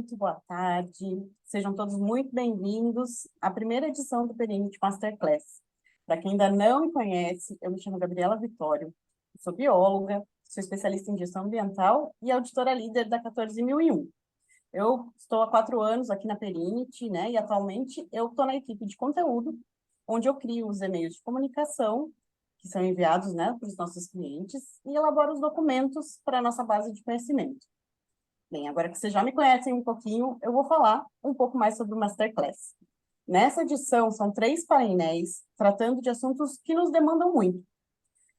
muito boa tarde. Sejam todos muito bem-vindos à primeira edição do Perini Masterclass. Para quem ainda não me conhece, eu me chamo Gabriela Vitório, sou bióloga, sou especialista em gestão ambiental e auditora líder da 14001. Eu estou há 4 anos aqui na Perinit, né, e atualmente eu estou na equipe de conteúdo, onde eu crio os e-mails de comunicação, que são enviados, né, para os nossos clientes, e elaboro os documentos para a nossa base de conhecimento. Bem, agora que vocês já me conhecem um pouquinho, eu vou falar um pouco mais sobre o Masterclass. Nessa edição, são 3 painéis tratando de assuntos que nos demandam muito.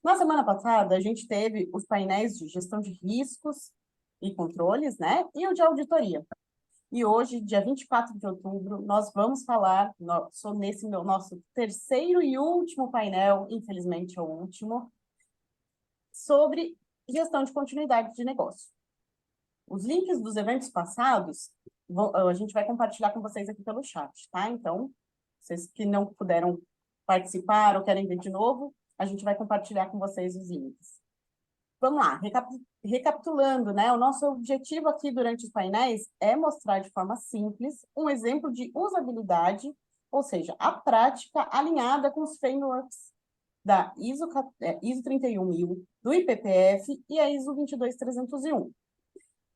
Na semana passada, a gente teve os painéis de gestão de riscos e controles, né? E o de auditoria. E hoje, dia 24 de outubro, nós vamos falar, nesse nosso terceiro e último painel, infelizmente é o último, sobre gestão de continuidade de negócio. Os links dos eventos passados, a gente vai compartilhar com vocês aqui pelo chat, tá? Então, vocês que não puderam participar ou querem ver de novo, a gente vai compartilhar com vocês os links. Vamos lá, recapitulando, né? O nosso objetivo aqui durante os painéis é mostrar de forma simples um exemplo de usabilidade, ou seja, a prática alinhada com os frameworks da ISO 31000, do IPPF e a ISO 22301.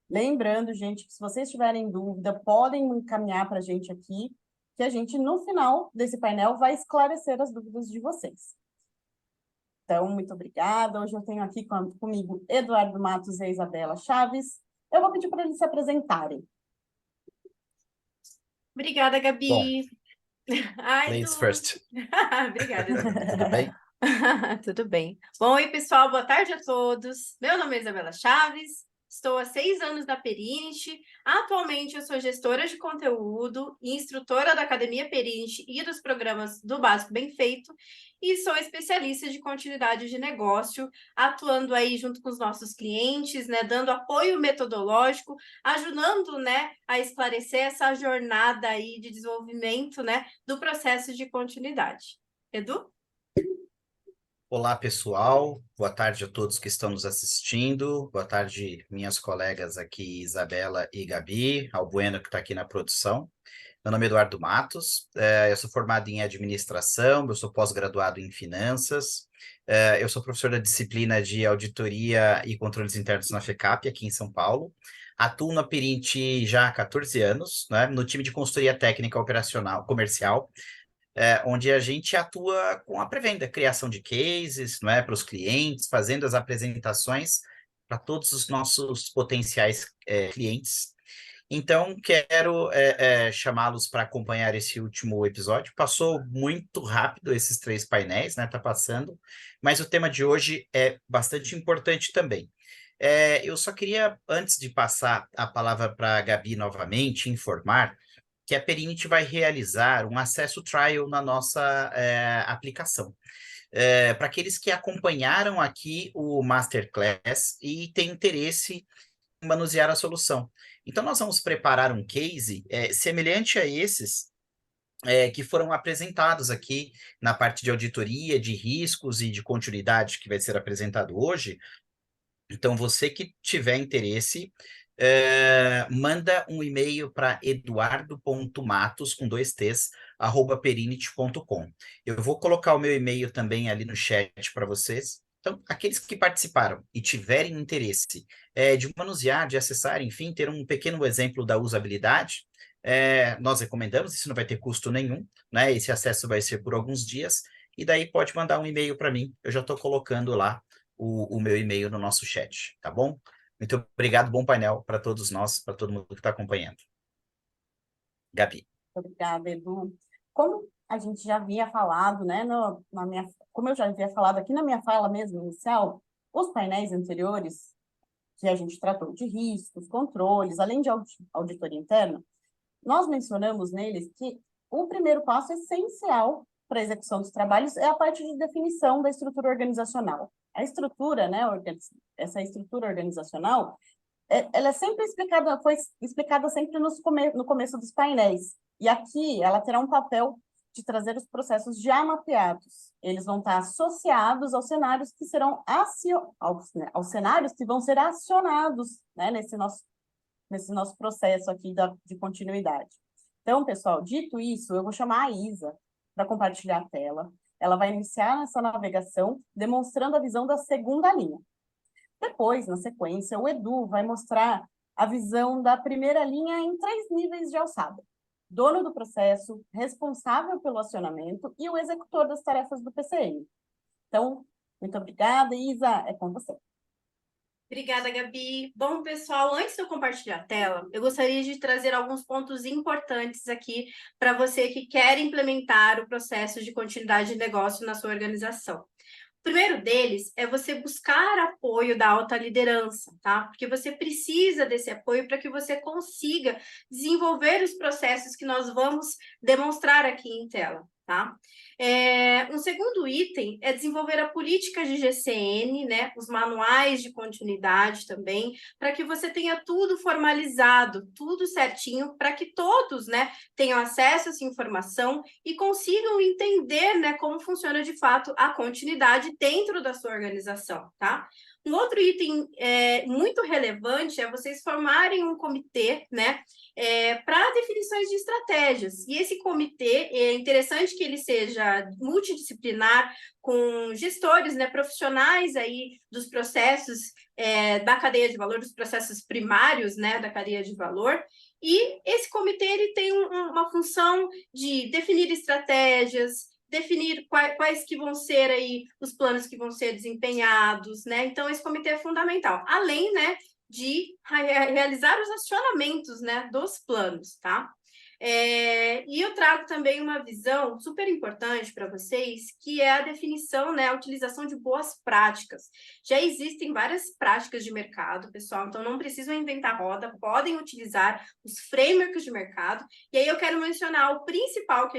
Lembrando, gente, que se vocês tiverem dúvida, podem encaminhar para a gente aqui, que a gente, no final desse painel, vai esclarecer as dúvidas de vocês. Então, muito obrigada. Hoje eu tenho aqui comigo Eduardo Matos e Isabela Chaves. Eu vou pedir para eles se apresentarem. Obrigada, Gabi. Bom, Ai, ladies first. Obrigada, Edu. Tudo bem? Tudo bem. Bom, oi, pessoal, boa tarde a todos. Meu nome é Isabela Chaves, estou há 6 anos na Perinit. Atualmente, eu sou gestora de conteúdo e instrutora da Academia Perinit e dos programas do Básico Bem Feito, e sou especialista de continuidade de negócio, atuando aí junto com os nossos clientes, né, dando apoio metodológico, ajudando, né, a esclarecer essa jornada aí de desenvolvimento, né, do processo de continuidade. Edu? Olá, pessoal. Boa tarde a todos que estão nos assistindo. Boa tarde, minhas colegas aqui, Isabela e Gabi, ao Bueno que está aqui na produção. Meu nome é Eduardo Matos, eu sou formado em administração, eu sou pós-graduado em finanças, eu sou professor da disciplina de auditoria e controles internos na FECAP, aqui em São Paulo. Atuo na Perinit já há 14 anos, né, no time de consultoria técnica operacional comercial, onde a gente atua com a pré-venda, criação de cases, não é, para os clientes, fazendo as apresentações para todos os nossos potenciais clientes. Então, quero chamá-los para acompanhar esse último episódio. Passou muito rápido esses 3 painéis, né? Tá passando, mas o tema de hoje é bastante importante também. Eu só queria, antes de passar a palavra para a Gabi novamente, informar que a Perinit vai realizar um acesso trial na nossa aplicação. Para aqueles que acompanharam aqui o Masterclass e têm interesse em manusear a solução. Então, nós vamos preparar um case semelhante a esses que foram apresentados aqui na parte de auditoria, de riscos e de continuidade que vai ser apresentado hoje. Então, você que tiver interesse, manda um e-mail para eduardo.matos, com 2 T's, @perinit.com. Eu vou colocar o meu e-mail também ali no chat para vocês. Então, aqueles que participaram e tiverem interesse de manusear, de acessar, enfim, ter um pequeno exemplo da usabilidade, nós recomendamos, isso não vai ter custo nenhum, né? Esse acesso vai ser por alguns dias, e daí pode mandar um e-mail para mim, eu já estou colocando lá o meu e-mail no nosso chat, tá bom? Muito obrigado, bom painel para todos nós, para todo mundo que está acompanhando. Gabi. Obrigada, Edu. Como a gente já havia falado, né, como eu já havia falado aqui na minha fala mesmo inicial, os painéis anteriores, que a gente tratou de riscos, controles, além de auditoria interna, nós mencionamos neles que o primeiro passo essencial para a execução dos trabalhos é a parte de definição da estrutura organizacional. A estrutura, né, essa estrutura organizacional, ela é sempre explicada, foi explicada sempre no começo dos painéis. E aqui ela terá um papel de trazer os processos já mapeados. Eles vão estar associados aos cenários que serão aos cenários que vão ser acionados, né, nesse nosso nesse nosso processo aqui de continuidade. Então, pessoal, dito isso, eu vou chamar a Isa para compartilhar a tela. Ela vai iniciar essa navegação demonstrando a visão da segunda linha. Depois, na sequência, o Edu vai mostrar a visão da primeira linha em 3 níveis de alçada: dono do processo, responsável pelo acionamento e o executor das tarefas do PCM. Então, muito obrigada, Isa, é com você. Obrigada, Gabi. Bom, pessoal, antes de eu compartilhar a tela, eu gostaria de trazer alguns pontos importantes aqui para você que quer implementar o processo de continuidade de negócio na sua organização. O primeiro deles é você buscar apoio da alta liderança, tá? Porque você precisa desse apoio para que você consiga desenvolver os processos que nós vamos demonstrar aqui em tela, tá? Um segundo item é desenvolver a política de GCN, né? Os manuais de continuidade também, para que você tenha tudo formalizado, tudo certinho, para que todos, né, tenham acesso a essa informação e consigam entender, né, como funciona de fato a continuidade dentro da sua organização, tá? Um outro item muito relevante é vocês formarem um comitê, né, para definições de estratégias. E esse comitê, é interessante que ele seja multidisciplinar, com gestores, né, profissionais aí dos processos da cadeia de valor, dos processos primários, né, da cadeia de valor. E esse comitê ele tem uma função de definir estratégias, definir quais que vão ser aí os planos que vão ser desempenhados, né? Então, esse comitê é fundamental. Além, né, de realizar os acionamentos, né, dos planos, tá? E eu trago também uma visão super importante para vocês, que é a definição, né, a utilização de boas práticas. Já existem várias práticas de mercado, pessoal, então não precisam inventar roda, podem utilizar os frameworks de mercado. E aí eu quero mencionar o principal que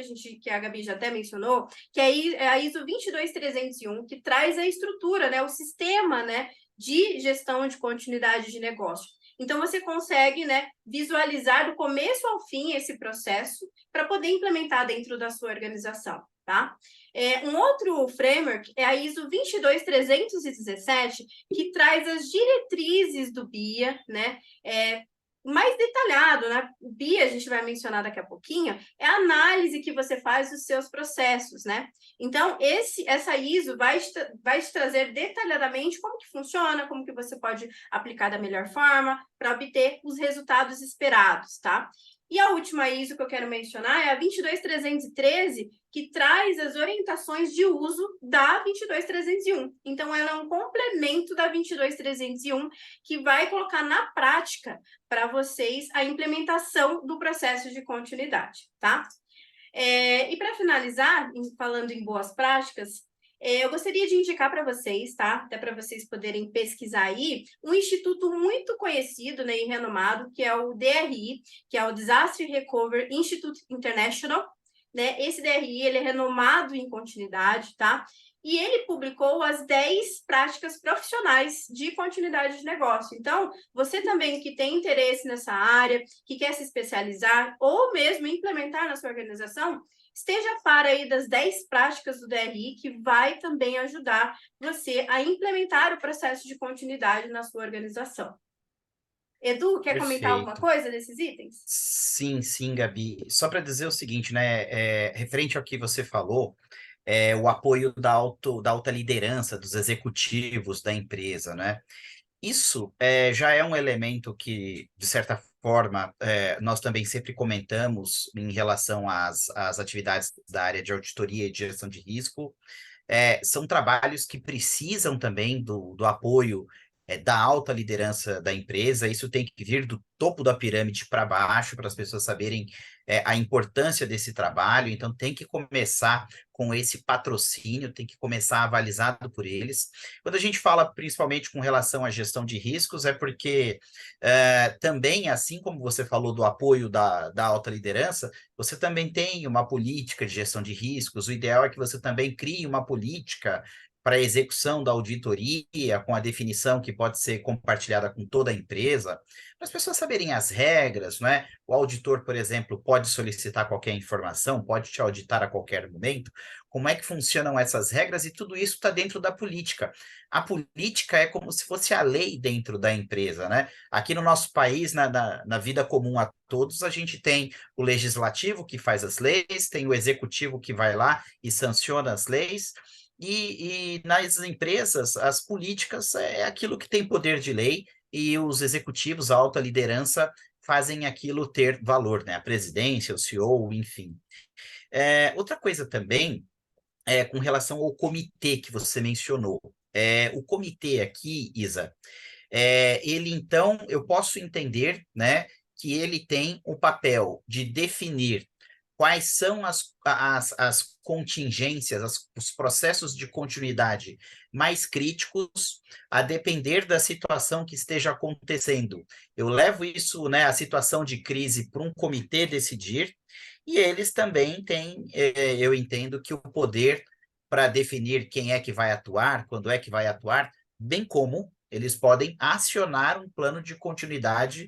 a Gabi já até mencionou, que é a ISO 22301, que traz a estrutura, né, o sistema, né, de gestão de continuidade de negócio. Então, você consegue, né, visualizar do começo ao fim esse processo para poder implementar dentro da sua organização, tá? Um outro framework é a ISO 22317, que traz as diretrizes do BIA, né? Mais detalhado, né? O BIA, a gente vai mencionar daqui a pouquinho, é a análise que você faz dos seus processos, né? Então, essa ISO vai te trazer detalhadamente como que funciona, como que você pode aplicar da melhor forma para obter os resultados esperados, tá? E a última ISO que eu quero mencionar é a 22313, que traz as orientações de uso da 22301. Então, ela é um complemento da 22301 que vai colocar na prática para vocês a implementação do processo de continuidade, tá? E para finalizar, falando em boas práticas, eu gostaria de indicar para vocês, tá? Até para vocês poderem pesquisar aí, um instituto muito conhecido, né, e renomado, que é o DRI, que é o Disaster Recovery Institute International, né? Esse DRI, ele é renomado em continuidade, tá? E ele publicou as 10 práticas profissionais de continuidade de negócio. Então, você também que tem interesse nessa área, que quer se especializar ou mesmo implementar na sua organização, esteja a par aí das 10 práticas do DRI, que vai também ajudar você a implementar o processo de continuidade na sua organização. Edu, quer comentar alguma coisa desses itens? Sim, Gabi. Só para dizer o seguinte, né? Referente ao que você falou, o apoio da alta liderança, dos executivos da empresa, né? Isso já é um elemento que, de certa forma, nós também sempre comentamos em relação às atividades da área de auditoria e de gestão de risco. São trabalhos que precisam também do apoio da alta liderança da empresa. Isso tem que vir do topo da pirâmide para baixo, para as pessoas saberem a importância desse trabalho. Então, tem que começar com esse patrocínio, tem que começar avalizado por eles. Quando a gente fala principalmente com relação à gestão de riscos, é porque também, assim como você falou do apoio da alta liderança, você também tem uma política de gestão de riscos. O ideal é que você também crie uma política para a execução da auditoria, com a definição que pode ser compartilhada com toda a empresa, para as pessoas saberem as regras, não é? O auditor, por exemplo, pode solicitar qualquer informação, pode te auditar a qualquer momento. Como é que funcionam essas regras? E tudo isso está dentro da política. A política é como se fosse a lei dentro da empresa, né? Aqui no nosso país, na vida comum a todos, a gente tem o legislativo que faz as leis, tem o executivo que vai lá e sanciona as leis, e nas empresas, as políticas é aquilo que tem poder de lei, e os executivos, a alta liderança, fazem aquilo ter valor, né? A presidência, o CEO, enfim. Outra coisa também com relação ao comitê que você mencionou. O comitê aqui, Isa, ele então, eu posso entender, né, que ele tem o papel de definir quais são as contingências, os processos de continuidade mais críticos, a depender da situação que esteja acontecendo. Eu levo isso, né, a situação de crise para um comitê decidir, e eles também têm, eu entendo que o poder para definir quem é que vai atuar, quando é que vai atuar, bem como eles podem acionar um plano de continuidade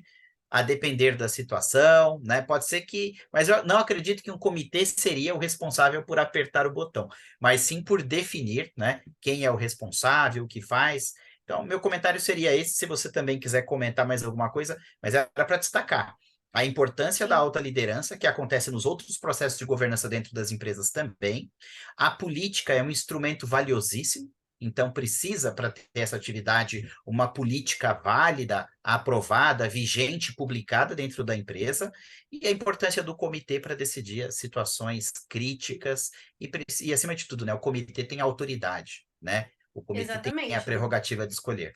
a depender da situação, né? Pode ser que, mas eu não acredito que um comitê seria o responsável por apertar o botão, mas sim por definir, né? Quem é o responsável, o que faz. Então, meu comentário seria esse, se você também quiser comentar mais alguma coisa, mas era para destacar a importância da Sim. alta liderança, que acontece nos outros processos de governança dentro das empresas também. A política é um instrumento valiosíssimo, então, precisa, para ter essa atividade, uma política válida, aprovada, vigente, publicada dentro da empresa, e a importância do comitê para decidir as situações críticas, e, acima de tudo, né, o comitê tem autoridade, né? O comitê tem a Exatamente, Du. prerrogativa de escolher.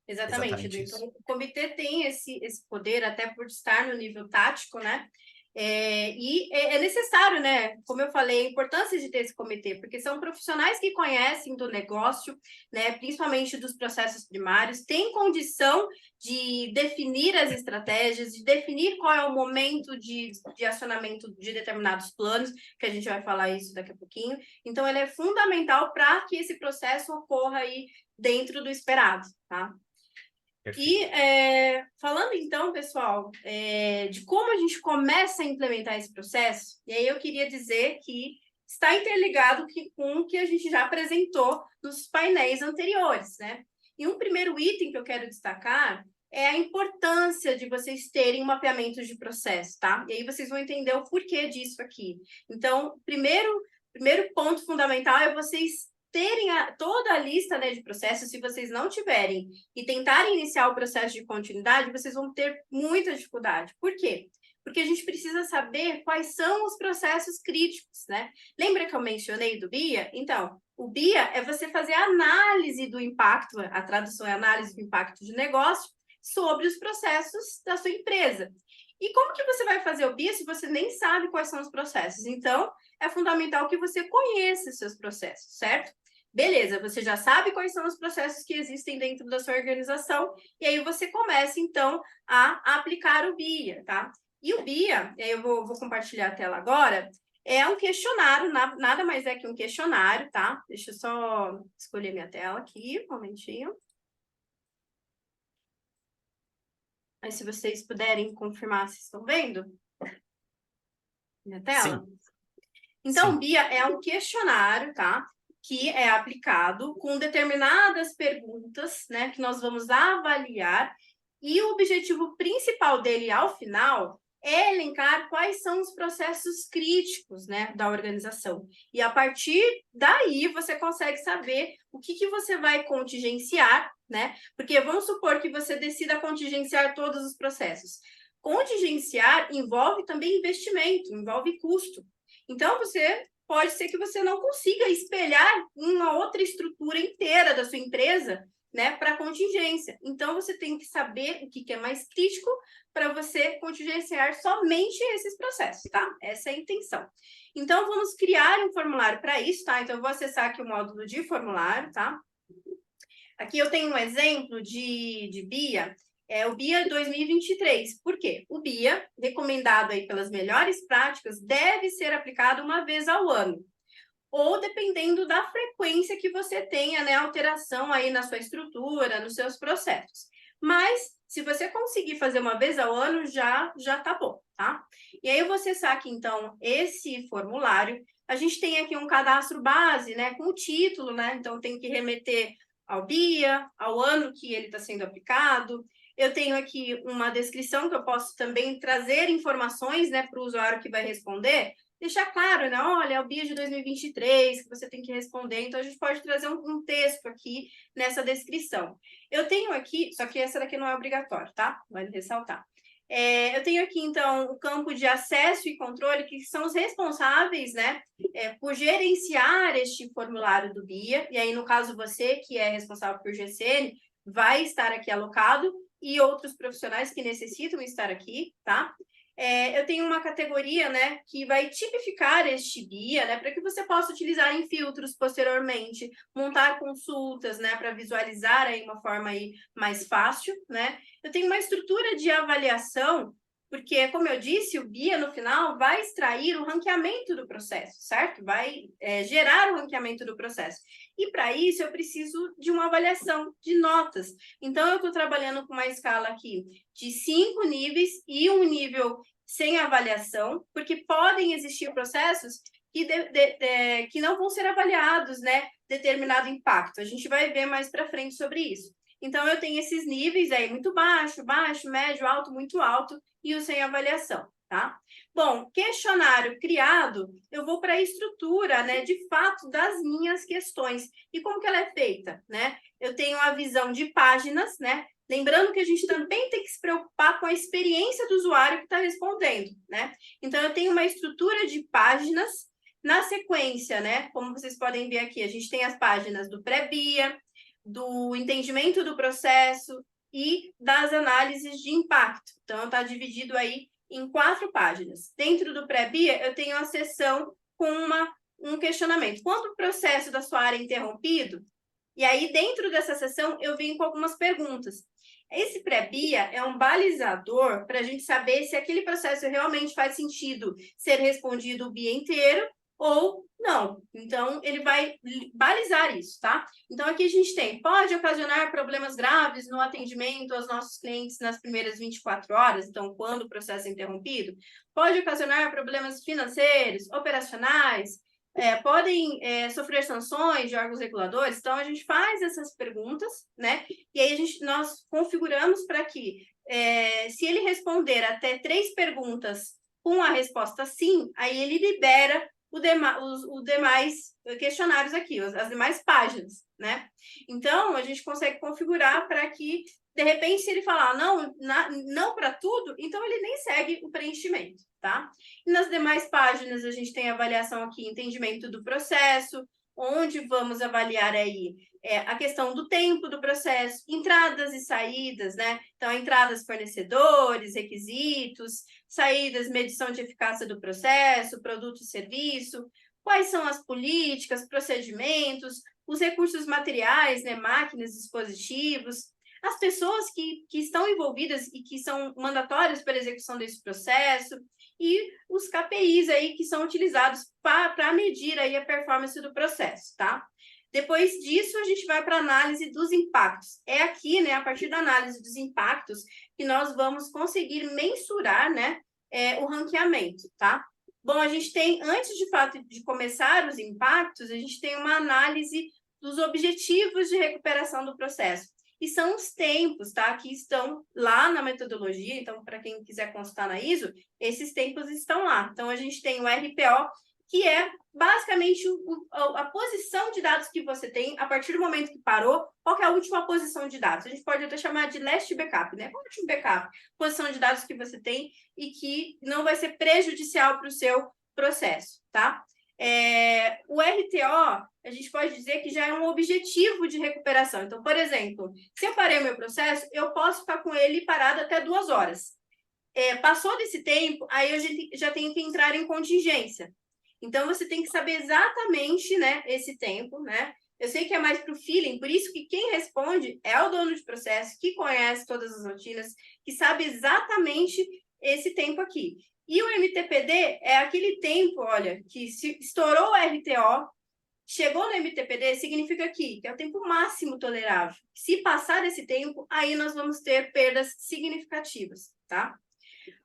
Exatamente, Du. Exatamente Então, isso. o comitê tem esse poder, até por estar no nível tático, né? E é necessário, né? Como eu falei, a importância de ter esse comitê, porque são profissionais que conhecem do negócio, né? Principalmente dos processos primários, têm condição de definir as estratégias, de definir qual é o momento de acionamento de determinados planos, que a gente vai falar isso daqui a pouquinho. Então, ele é fundamental para que esse processo ocorra aí dentro do esperado, tá? Perfeito. E falando então, pessoal, de como a gente começa a implementar esse processo, e aí eu queria dizer que está interligado com o que a gente já apresentou nos painéis anteriores, né? E um primeiro item que eu quero destacar é a importância de vocês terem um mapeamento de processo, tá? E aí vocês vão entender o porquê disso aqui. Então, primeiro ponto fundamental é vocês terem toda a lista, né, de processos. Se vocês não tiverem e tentarem iniciar o processo de continuidade, vocês vão ter muita dificuldade. Por quê? Porque a gente precisa saber quais são os processos críticos, né? Lembra que eu mencionei do BIA? Então, o BIA é você fazer a análise do impacto, a tradução é análise do impacto de negócio sobre os processos da sua empresa. E como que você vai fazer o BIA se você nem sabe quais são os processos? Então, é fundamental que você conheça os seus processos, certo? Beleza, você já sabe quais são os processos que existem dentro da sua organização, e aí você começa, então, a aplicar o BIA, tá? E o BIA, eu vou compartilhar a tela agora, é um questionário, nada mais é que um questionário, tá? Deixa eu só escolher minha tela aqui, um momentinho. Aí, se vocês puderem confirmar se estão vendo minha tela. Sim. Então, Sim. o BIA é um questionário, tá? Que é aplicado com determinadas perguntas, né? Que nós vamos avaliar. E o objetivo principal dele, ao final, é elencar quais são os processos críticos, né, da organização. E a partir daí, você consegue saber o que você vai contingenciar, né? Porque vamos supor que você decida contingenciar todos os processos. Contingenciar envolve também investimento, envolve custo. Então, pode ser que você não consiga espelhar uma outra estrutura inteira da sua empresa, né, para contingência. Então, você tem que saber o que é mais crítico para você contingenciar somente esses processos, tá? Essa é a intenção. Então, vamos criar um formulário para isso, tá? Então, eu vou acessar aqui o módulo de formulário, tá? Aqui eu tenho um exemplo de BIA, o BIA 2023. Por quê? O BIA, recomendado aí pelas melhores práticas, deve ser aplicado uma vez ao ano. ou dependendo da frequência que você tenha, né, alteração aí na sua estrutura, nos seus processos. Mas, se você conseguir fazer uma vez ao ano, já tá bom, tá? E aí você saca, então, esse formulário. A gente tem aqui um cadastro base, né, com o título, né? Então, tem que remeter ao BIA, ao ano que ele está sendo aplicado. Eu tenho aqui uma descrição que eu posso também trazer informações, né, para o usuário que vai responder, deixar claro, né, olha, é o BIA de 2023 que você tem que responder, então a gente pode trazer um texto aqui nessa descrição. Eu tenho aqui, só que essa daqui não é obrigatório, tá? Vale ressaltar. Eu tenho aqui, então, o campo de acesso e controle, que são os responsáveis, né, por gerenciar este formulário do BIA, e aí, no caso, você, que é responsável por GCN, vai estar aqui alocado, e outros profissionais que necessitam estar aqui, tá? Eu tenho uma categoria, né, que vai tipificar este BIA, né, para que você possa utilizar em filtros posteriormente, montar consultas, né, para visualizar aí uma forma aí mais fácil, né? Eu tenho uma estrutura de avaliação, porque, como eu disse, o BIA, no final, vai extrair o ranqueamento do processo, certo? Vai gerar o ranqueamento do processo. E, para isso, eu preciso de uma avaliação de notas. Então, eu estou trabalhando com uma escala aqui de 5 níveis e um nível sem avaliação, porque podem existir processos que não vão ser avaliados, né? Determinado impacto. A gente vai ver mais para frente sobre isso. Então, eu tenho esses níveis aí, muito baixo, baixo, médio, alto, muito alto, e o sem avaliação, tá? Bom, questionário criado, eu vou para a estrutura, né, de fato, das minhas questões. E como que ela é feita, né? Eu tenho a visão de páginas, né? Lembrando que a gente também tem que se preocupar com a experiência do usuário que está respondendo, né? Então, eu tenho uma estrutura de páginas. Na sequência, né? Como vocês podem ver aqui, a gente tem as páginas do pré-BIA, do entendimento do processo e das análises de impacto. Então, está dividido aí em 4 páginas. Dentro do pré-BIA, eu tenho a seção com um questionamento. Quando o processo da sua área é interrompido, e aí dentro dessa seção eu venho com algumas perguntas. Esse pré-BIA é um balizador para a gente saber se aquele processo realmente faz sentido ser respondido o BIA inteiro ou não. Então, ele vai balizar isso, tá? Então, aqui a gente tem, pode ocasionar problemas graves no atendimento aos nossos clientes nas primeiras 24 horas, então, quando o processo é interrompido, pode ocasionar problemas financeiros, operacionais, podem sofrer sanções de órgãos reguladores. Então, a gente faz essas perguntas, né? E aí nós configuramos para que, se ele responder até 3 perguntas com a resposta sim, aí ele libera os demais questionários aqui, as demais páginas, né? Então, a gente consegue configurar para que, de repente, se ele falar não para tudo, então ele nem segue o preenchimento, tá? E nas demais páginas, a gente tem avaliação aqui, entendimento do processo, onde vamos avaliar aí a questão do tempo do processo, entradas e saídas, né? Então, entradas fornecedores, requisitos, saídas, medição de eficácia do processo, produto e serviço, quais são as políticas, procedimentos, os recursos materiais, né? Máquinas, dispositivos, as pessoas que estão envolvidas e que são mandatórias para a execução desse processo, e os KPIs aí que são utilizados para medir aí a performance do processo, tá? Depois disso, a gente vai para a análise dos impactos. É aqui, né, a partir da análise dos impactos, que nós vamos conseguir mensurar, né, o ranqueamento, tá? Bom, a gente tem, antes de fato de começar os impactos, a gente tem uma análise dos objetivos de recuperação do processo. E são os tempos, tá? Que estão lá na metodologia. Então, para quem quiser consultar na ISO, esses tempos estão lá. Então, a gente tem o RPO, que é basicamente a posição de dados que você tem a partir do momento que parou. Qual que é a última posição de dados? A gente pode até chamar de last backup, né? Qual é o último backup? Posição de dados que você tem e que não vai ser prejudicial para o seu processo, tá? O RTO, a gente pode dizer que já é um objetivo de recuperação. Então, por exemplo, se eu parei o meu processo, eu posso ficar com ele parado até 2 horas. Passou desse tempo, aí eu já tenho que entrar em contingência. Então, você tem que saber exatamente, né, esse tempo, né? Eu sei que é mais para o feeling, por isso que quem responde é o dono de processo, que conhece todas as rotinas, que sabe exatamente esse tempo aqui. E o MTPD é aquele tempo, olha, que se estourou o RTO, Chegou no MTPD, significa que é o tempo máximo tolerável. Se passar desse tempo, aí nós vamos ter perdas significativas, tá?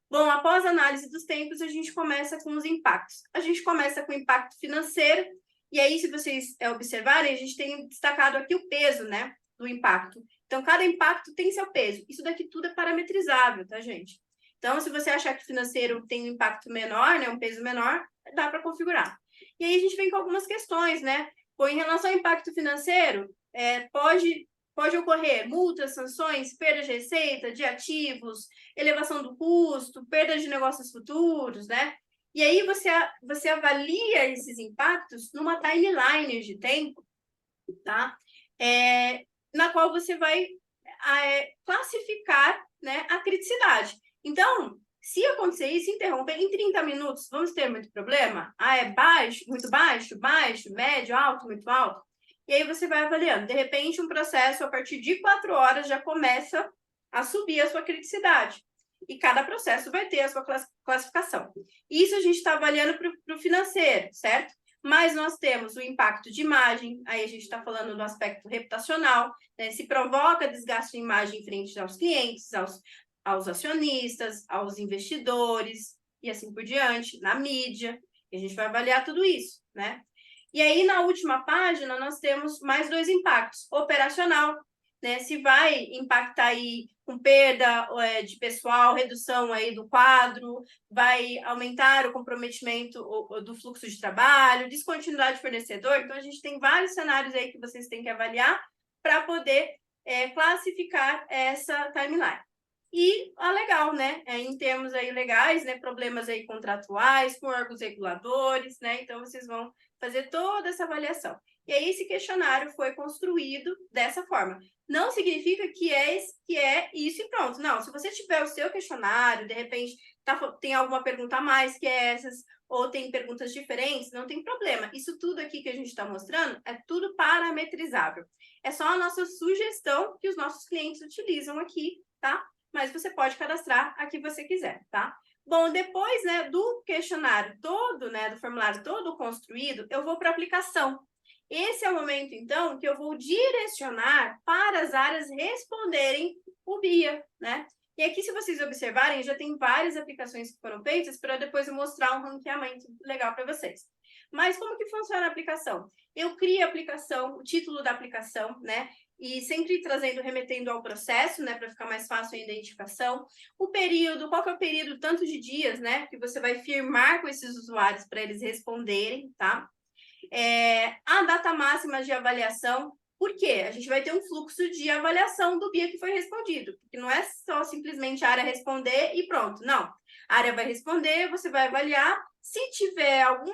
Bom, após a análise dos tempos, a gente começa com os impactos. A gente começa com o impacto financeiro, e aí, se vocês observarem, a gente tem destacado aqui o peso, né, do impacto. Então, cada impacto tem seu peso. Isso daqui tudo é parametrizável, tá, gente? Então, se você achar que o financeiro tem um impacto menor, né, um peso menor, dá para configurar. E aí a gente vem com algumas questões, né? Bom, em relação ao impacto financeiro, pode ocorrer multas, sanções, perda de receita, de ativos, elevação do custo, perda de negócios futuros, né? E aí você avalia esses impactos numa timeline de tempo, tá? Na qual você vai classificar, né, a criticidade. Então, se acontecer isso, interromper em 30 minutos, vamos ter muito problema? É baixo, muito baixo, baixo, médio, alto, muito alto? E aí você vai avaliando. De repente, um processo, a partir de 4 horas, já começa a subir a sua criticidade. E cada processo vai ter a sua classificação. Isso a gente está avaliando para o financeiro, certo? Mas nós temos o impacto de imagem, aí a gente está falando do aspecto reputacional, né? Se provoca desgaste de imagem frente aos clientes, aos acionistas, aos investidores, e assim por diante, na mídia, e a gente vai avaliar tudo isso, né? E aí, na última página, nós temos mais 2 impactos. Operacional, né? Se vai impactar aí com perda de pessoal, redução aí do quadro, vai aumentar o comprometimento do fluxo de trabalho, descontinuidade de fornecedor. Então, a gente tem vários cenários aí que vocês têm que avaliar para poder classificar essa timeline. E a legal, né? Em termos aí legais, né? Problemas aí contratuais, com órgãos reguladores, né? Então, vocês vão fazer toda essa avaliação. E aí, esse questionário foi construído dessa forma. Não significa que é isso e pronto. Não, se você tiver o seu questionário, de repente tem alguma pergunta a mais que essas, ou tem perguntas diferentes, não tem problema. Isso tudo aqui que a gente está mostrando é tudo parametrizável. É só a nossa sugestão que os nossos clientes utilizam aqui, tá? Mas você pode cadastrar a que você quiser, tá? Bom, depois, né, do questionário todo, né, do formulário todo construído, eu vou para a aplicação. Esse é o momento, então, que eu vou direcionar para as áreas responderem o BIA, né? E aqui, se vocês observarem, já tem várias aplicações que foram feitas para depois eu mostrar um ranqueamento legal para vocês. Mas como que funciona a aplicação? Eu crio a aplicação, o título da aplicação, né? E sempre remetendo ao processo, né? Para ficar mais fácil a identificação. O período, qual que é o período, tanto de dias, né? Que você vai firmar com esses usuários para eles responderem, tá? A data máxima de avaliação, por quê? A gente vai ter um fluxo de avaliação do BIA que foi respondido, porque não é só simplesmente a área responder e pronto, não. A área vai responder, você vai avaliar, se tiver algum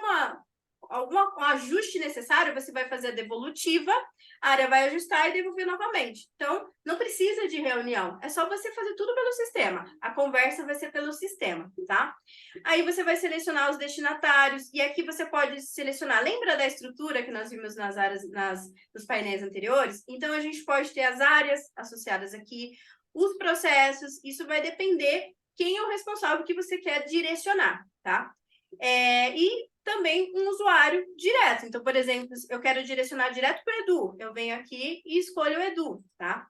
ajuste necessário, você vai fazer a devolutiva, a área vai ajustar e devolver novamente. Então, não precisa de reunião, é só você fazer tudo pelo sistema. A conversa vai ser pelo sistema, tá? Aí você vai selecionar os destinatários, e aqui você pode selecionar, lembra da estrutura que nós vimos nos painéis anteriores? Então, a gente pode ter as áreas associadas aqui, os processos, isso vai depender quem é o responsável que você quer direcionar, tá? E também um usuário direto. Então, por exemplo, eu quero direcionar direto para o Edu. Eu venho aqui e escolho o Edu, tá?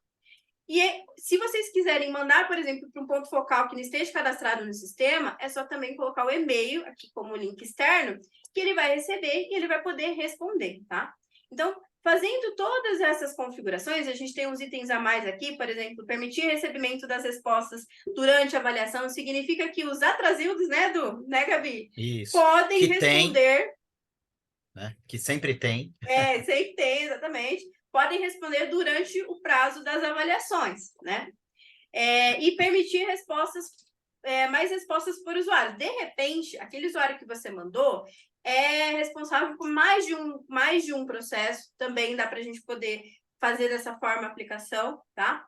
E se vocês quiserem mandar, por exemplo, para um ponto focal que não esteja cadastrado no sistema, é só também colocar o e-mail aqui como link externo, que ele vai receber e ele vai poder responder, tá? Então, fazendo todas essas configurações, a gente tem uns itens a mais aqui, por exemplo, permitir recebimento das respostas durante a avaliação, significa que os atrasildos, né, Edu? Né, Gabi? Isso. Podem Que responder. Tem, né? Que sempre tem. Sempre tem, exatamente. Podem responder durante o prazo das avaliações, né? E permitir mais respostas por usuário. De repente, aquele usuário que você mandou é responsável por mais de um processo, também dá para a gente poder fazer dessa forma a aplicação, tá?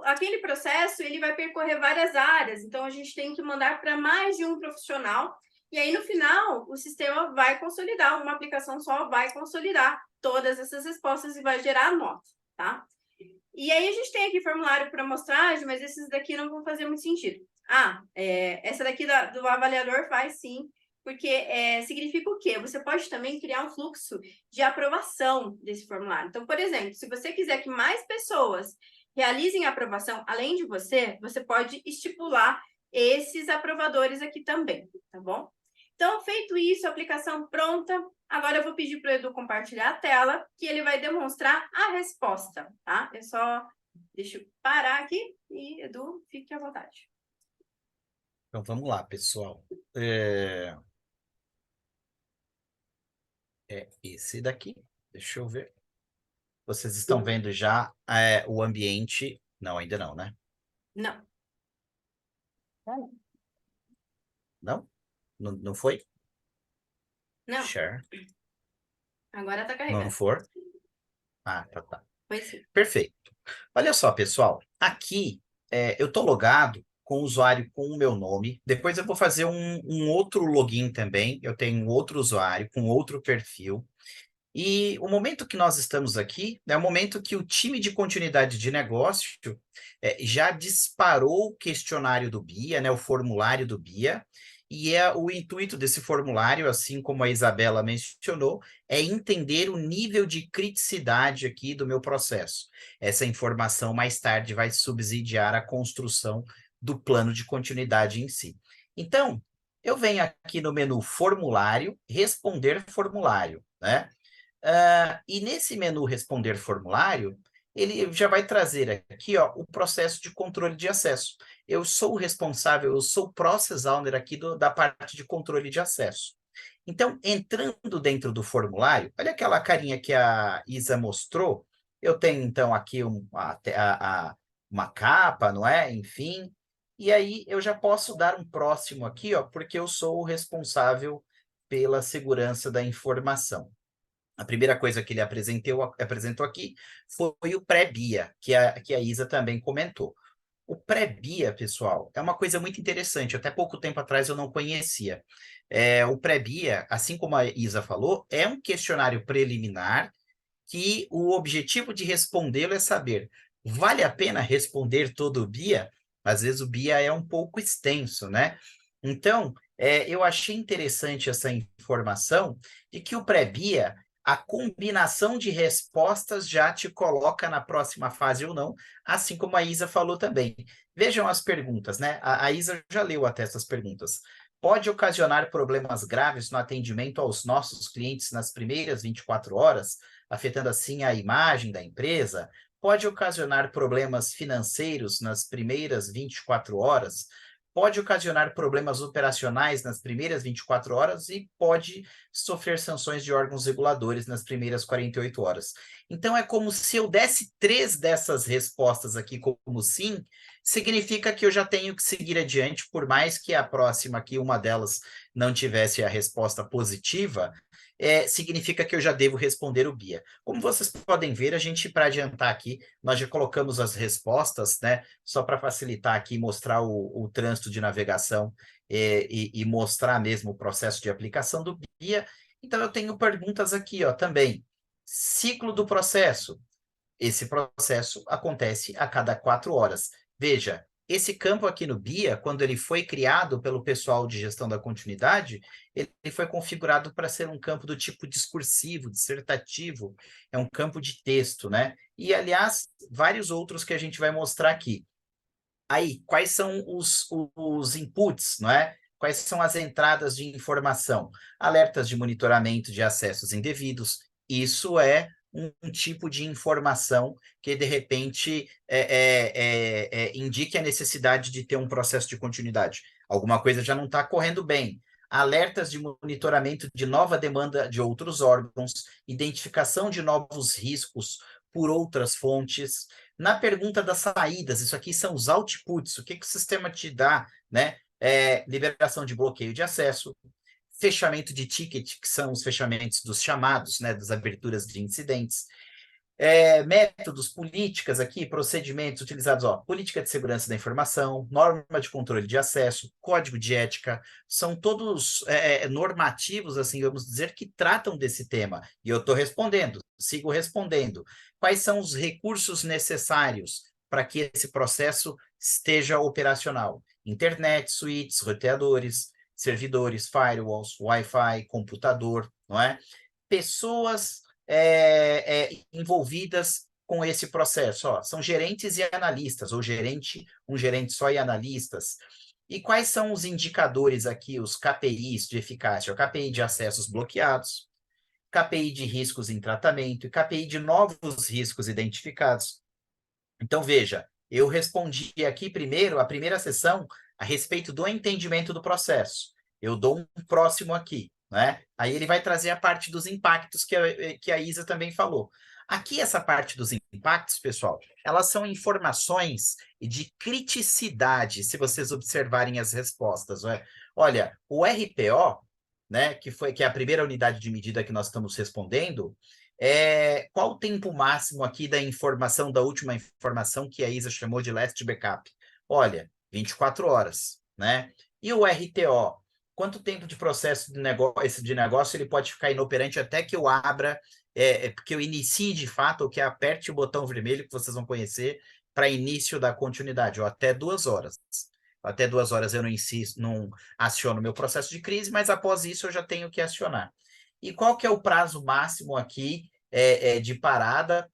Aquele processo, ele vai percorrer várias áreas, então a gente tem que mandar para mais de um profissional, e aí no final o sistema vai consolidar, uma aplicação só vai consolidar todas essas respostas e vai gerar a nota, tá? E aí a gente tem aqui formulário para amostragem, mas esses daqui não vão fazer muito sentido. Essa daqui do avaliador faz sim, porque significa o quê? Você pode também criar um fluxo de aprovação desse formulário. Então, por exemplo, se você quiser que mais pessoas realizem a aprovação além de você, você pode estipular esses aprovadores aqui também, tá bom? Então, feito isso, a aplicação pronta, agora eu vou pedir para o Edu compartilhar a tela, que ele vai demonstrar a resposta, tá? Deixa eu parar aqui e, Edu, fique à vontade. Então, vamos lá, pessoal. É esse daqui. Deixa eu ver. Vocês estão vendo já o ambiente? Não, ainda não, né? Não. Não? Não foi? Não. Share. Agora tá Não carregando. for? Ah, tá. Foi sim. Perfeito. Olha só, pessoal. Aqui, eu estou logado com o usuário com o meu nome. Depois eu vou fazer um outro login também. Eu tenho um outro usuário com outro perfil. E o momento que nós estamos aqui é o momento que o time de continuidade de negócio já disparou o questionário do BIA, né, o formulário do BIA, e o intuito desse formulário, assim como a Isabela mencionou, é entender o nível de criticidade aqui do meu processo. Essa informação mais tarde vai subsidiar a construção do plano de continuidade em si. Então, eu venho aqui no menu formulário, responder formulário, né? E nesse menu responder formulário, ele já vai trazer aqui, ó, o processo de controle de acesso. Eu sou o responsável, eu sou o process owner aqui da parte de controle de acesso. Então, entrando dentro do formulário, olha aquela carinha que a Isa mostrou. Eu tenho, então, aqui uma capa, não é? Enfim. E aí, eu já posso dar um próximo aqui, ó, porque eu sou o responsável pela segurança da informação. A primeira coisa que ele apresentou aqui foi o pré-BIA, que a Isa também comentou. O pré-BIA, pessoal, é uma coisa muito interessante. Até pouco tempo atrás eu não conhecia. O pré-BIA, assim como a Isa falou, é um questionário preliminar que o objetivo de respondê-lo é saber, vale a pena responder todo o BIA? Às vezes o BIA é um pouco extenso, né? Então, eu achei interessante essa informação de que o pré-BIA, a combinação de respostas já te coloca na próxima fase ou não, assim como a Isa falou também. Vejam as perguntas, né? A Isa já leu até essas perguntas. Pode ocasionar problemas graves no atendimento aos nossos clientes nas primeiras 24 horas, afetando assim a imagem da empresa? Pode ocasionar problemas financeiros nas primeiras 24 horas? Pode ocasionar problemas operacionais nas primeiras 24 horas e pode sofrer sanções de órgãos reguladores nas primeiras 48 horas. Então, é como se eu desse 3 dessas respostas aqui como sim, significa que eu já tenho que seguir adiante, por mais que a próxima aqui, uma delas, não tivesse a resposta positiva, significa que eu já devo responder o BIA. Como vocês podem ver, a gente, para adiantar aqui, nós já colocamos as respostas, né? Só para facilitar aqui, mostrar o trânsito de navegação e mostrar mesmo o processo de aplicação do BIA. Então, eu tenho perguntas aqui, ó, também. Ciclo do processo. Esse processo acontece a cada 4 horas. Veja, esse campo aqui no BIA, quando ele foi criado pelo pessoal de gestão da continuidade, ele foi configurado para ser um campo do tipo discursivo, dissertativo, é um campo de texto, né? E, aliás, vários outros que a gente vai mostrar aqui. Aí, quais são os inputs, não é? Quais são as entradas de informação? Alertas de monitoramento de acessos indevidos. Isso é um tipo de informação que, de repente, indique a necessidade de ter um processo de continuidade. Alguma coisa já não está correndo bem. Alertas de monitoramento de nova demanda de outros órgãos, identificação de novos riscos por outras fontes. Na pergunta das saídas, isso aqui são os outputs, o que o sistema te dá, né? Liberação de bloqueio de acesso, fechamento de ticket, que são os fechamentos dos chamados, né, das aberturas de incidentes, métodos, políticas aqui, procedimentos utilizados, ó, política de segurança da informação, norma de controle de acesso, código de ética, são todos normativos, assim, vamos dizer, que tratam desse tema. E eu estou respondendo, sigo respondendo. Quais são os recursos necessários para que esse processo esteja operacional? Internet, suítes, roteadores, servidores, firewalls, Wi-Fi, computador, não é? Pessoas envolvidas com esse processo, ó, são gerentes e analistas, ou um gerente só e analistas. E quais são os indicadores aqui, os KPIs de eficácia? O KPI de acessos bloqueados, KPI de riscos em tratamento e KPI de novos riscos identificados. Então, veja, eu respondi aqui primeiro, a primeira sessão, a respeito do entendimento do processo. Eu dou um próximo aqui, né? Aí ele vai trazer a parte dos impactos que a Isa também falou. Aqui, essa parte dos impactos, pessoal, elas são informações de criticidade, se vocês observarem as respostas. Né? Olha, o RPO, né, que é a primeira unidade de medida que nós estamos respondendo, qual o tempo máximo aqui da informação, da última informação que a Isa chamou de last backup? Olha, 24 horas, né? E o RTO? Quanto tempo de processo de negócio ele pode ficar inoperante até que eu abra, que eu inicie de fato, ou que aperte o botão vermelho que vocês vão conhecer para início da continuidade, ou até 2 horas. Até 2 horas eu não aciono meu processo de crise, mas após isso eu já tenho que acionar. E qual que é o prazo máximo aqui de parada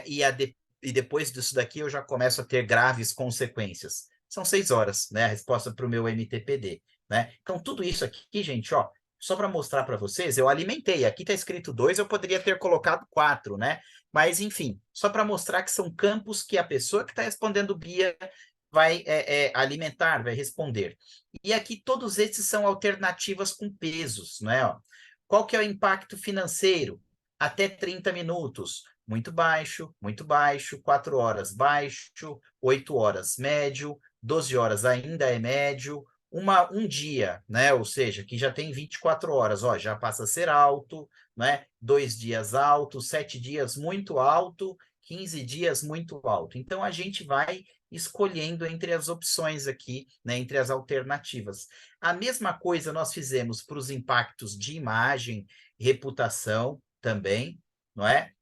e depois disso daqui eu já começo a ter graves consequências? São 6 horas, né? A resposta para o meu MTPD, né? Então, tudo isso aqui, gente, ó, só para mostrar para vocês, eu alimentei. Aqui está escrito 2, eu poderia ter colocado 4, né? Mas, enfim, só para mostrar que são campos que a pessoa que está respondendo BIA vai alimentar, vai responder. E aqui todos esses são alternativas com pesos, não é? Ó, qual que é o impacto financeiro? Até 30 minutos. Muito baixo, 4 horas baixo, 8 horas médio, 12 horas ainda é médio, um dia, né? Ou seja, que já tem 24 horas, ó, já passa a ser alto, né? 2 dias alto, 7 dias muito alto, 15 dias muito alto. Então, a gente vai escolhendo entre as opções aqui, né, entre as alternativas. A mesma coisa nós fizemos para os impactos de imagem, reputação também, não é?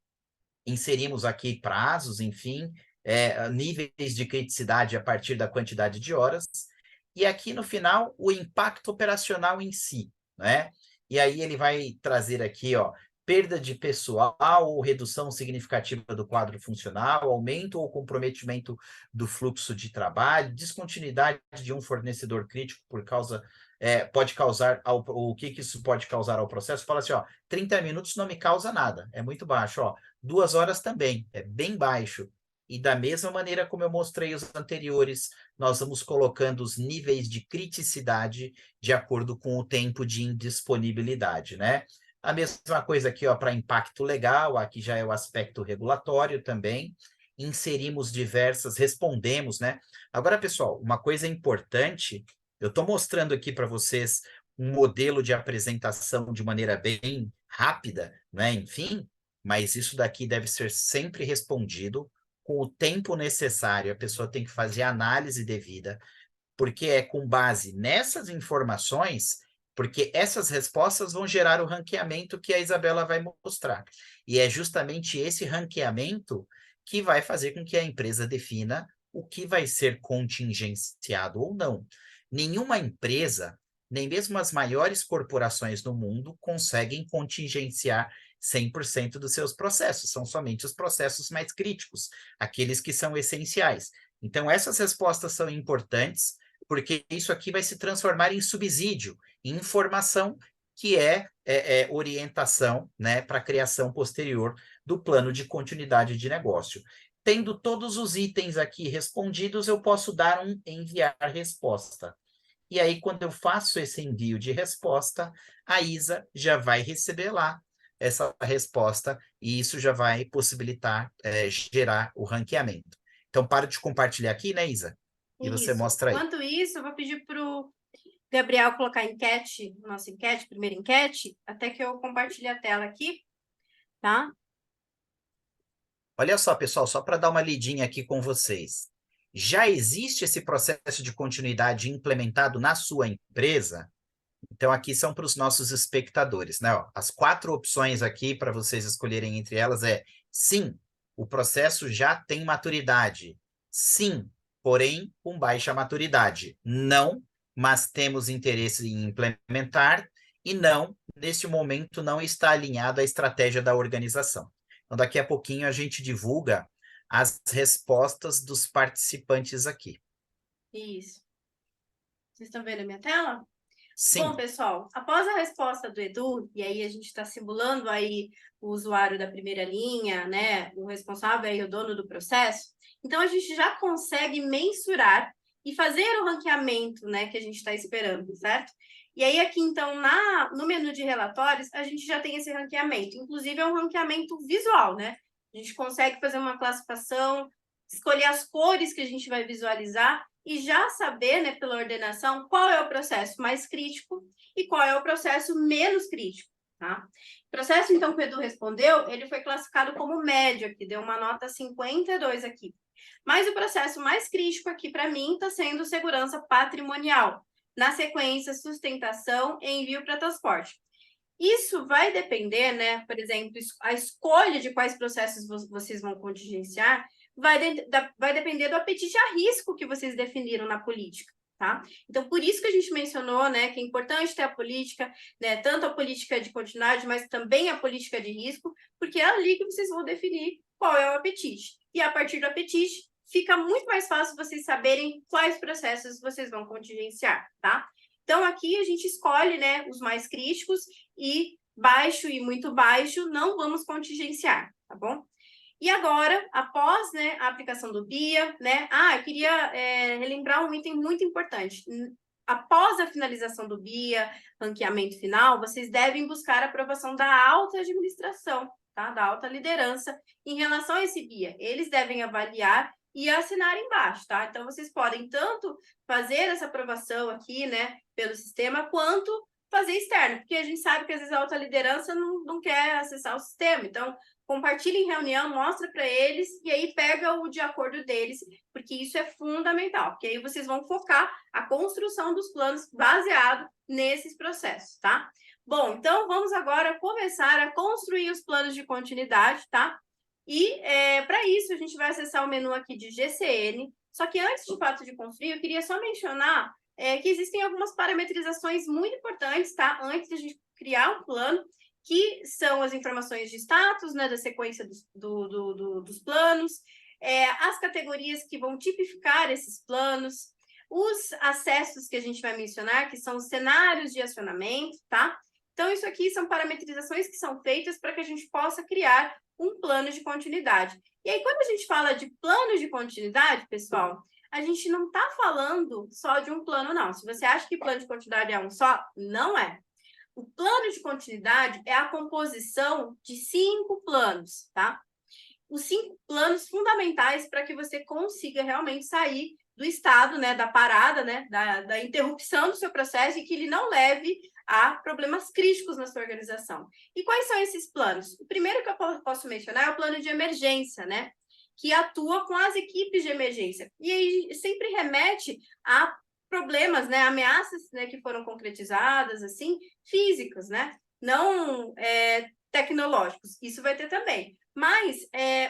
Inserimos aqui prazos, enfim, níveis de criticidade a partir da quantidade de horas, e aqui no final o impacto operacional em si, né? E aí ele vai trazer aqui, ó, perda de pessoal ou redução significativa do quadro funcional, aumento ou comprometimento do fluxo de trabalho, descontinuidade de um fornecedor crítico por causa, pode causar, o que isso pode causar ao processo? Fala assim, ó, 30 minutos não me causa nada, é muito baixo, ó, 2 horas também, é bem baixo. E da mesma maneira como eu mostrei os anteriores, nós vamos colocando os níveis de criticidade de acordo com o tempo de indisponibilidade, né? A mesma coisa aqui, ó, para impacto legal, aqui já é o aspecto regulatório também. Inserimos respondemos, né? Agora, pessoal, uma coisa importante, eu estou mostrando aqui para vocês um modelo de apresentação de maneira bem rápida, né? Enfim, mas isso daqui deve ser sempre respondido com o tempo necessário. A pessoa tem que fazer a análise devida, porque é com base nessas informações, porque essas respostas vão gerar o ranqueamento que a Isabela vai mostrar. E é justamente esse ranqueamento que vai fazer com que a empresa defina o que vai ser contingenciado ou não. Nenhuma empresa, nem mesmo as maiores corporações do mundo, conseguem contingenciar 100% dos seus processos, são somente os processos mais críticos, aqueles que são essenciais. Então, essas respostas são importantes, porque isso aqui vai se transformar em subsídio, em informação que é orientação, né, para a criação posterior do plano de continuidade de negócio. Tendo todos os itens aqui respondidos, eu posso dar um enviar resposta. E aí, quando eu faço esse envio de resposta, a Isa já vai receber lá essa resposta e isso já vai possibilitar gerar o ranqueamento. Então, para de compartilhar aqui, né, Isa? E você Isso. mostra aí. Enquanto isso, eu vou pedir para o Gabriel colocar enquete, nossa enquete, primeira enquete, até que eu compartilhe a tela aqui, tá? Olha só, pessoal, só para dar uma lidinha aqui com vocês. Já existe esse processo de continuidade implementado na sua empresa? Então, aqui são para os nossos espectadores, né? Ó, as 4 opções aqui para vocês escolherem entre elas é sim, o processo já tem maturidade. Sim, porém com baixa maturidade. Não, mas temos interesse em implementar e não, neste momento, não está alinhado à estratégia da organização. Então, daqui a pouquinho a gente divulga as respostas dos participantes aqui. Isso. Vocês estão vendo a minha tela? Sim. Bom, pessoal, após a resposta do Edu, e aí a gente está simulando aí o usuário da primeira linha, né, o responsável aí, o dono do processo, então a gente já consegue mensurar e fazer o ranqueamento, né, que a gente está esperando, certo? E aí aqui, então, no menu de relatórios, a gente já tem esse ranqueamento. Inclusive, é um ranqueamento visual, né? A gente consegue fazer uma classificação, escolher as cores que a gente vai visualizar e já saber, né, pela ordenação, qual é o processo mais crítico e qual é o processo menos crítico, tá? O processo, então, que o Edu respondeu, ele foi classificado como médio aqui, deu uma nota 52 aqui. Mas o processo mais crítico aqui, para mim, está sendo segurança patrimonial. Na sequência, sustentação e envio para transporte. Isso vai depender, né? Por exemplo, a escolha de quais processos vocês vão contingenciar vai depender do apetite a risco que vocês definiram na política, tá? Então, por isso que a gente mencionou, né, que é importante ter a política, né, tanto a política de continuidade, mas também a política de risco, porque é ali que vocês vão definir qual é o apetite. E a partir do apetite, fica muito mais fácil vocês saberem quais processos vocês vão contingenciar, tá? Então, aqui a gente escolhe, né, os mais críticos e baixo e muito baixo não vamos contingenciar, tá bom? E agora, após, né, a aplicação do BIA, né? Eu queria relembrar um item muito importante. Após a finalização do BIA, ranqueamento final, vocês devem buscar a aprovação da alta administração, tá? Da alta liderança em relação a esse BIA. Eles devem avaliar e assinar embaixo, tá? Então, vocês podem tanto fazer essa aprovação aqui, né, pelo sistema, quanto fazer externo, porque a gente sabe que às vezes a alta liderança não quer acessar o sistema. Então, compartilha em reunião, mostra para eles e aí pega o de acordo deles, porque isso é fundamental, porque aí vocês vão focar a construção dos planos baseado nesses processos, tá? Bom, então vamos agora começar a construir os planos de continuidade, tá? E para isso a gente vai acessar o menu aqui de GCN, só que antes de fato de construir, eu queria só mencionar que existem algumas parametrizações muito importantes, tá? Antes de a gente criar um plano, que são as informações de status, né, da sequência dos planos, as categorias que vão tipificar esses planos, os acessos que a gente vai mencionar, que são os cenários de acionamento, tá? Então, isso aqui são parametrizações que são feitas para que a gente possa criar um plano de continuidade. E aí, quando a gente fala de plano de continuidade, pessoal, a gente não está falando só de um plano, não. Se você acha que plano de continuidade é um só, não é. O plano de continuidade é a composição de 5 planos, tá? Os 5 planos fundamentais para que você consiga realmente sair do estado, né, da parada, né, da interrupção do seu processo e que ele não leve a problemas críticos na sua organização. E quais são esses planos? O primeiro que eu posso mencionar é o plano de emergência, né, que atua com as equipes de emergência. E aí sempre remete a problemas, né, ameaças, né, que foram concretizadas, assim, físicas, né, não tecnológicos. Isso vai ter também. Mas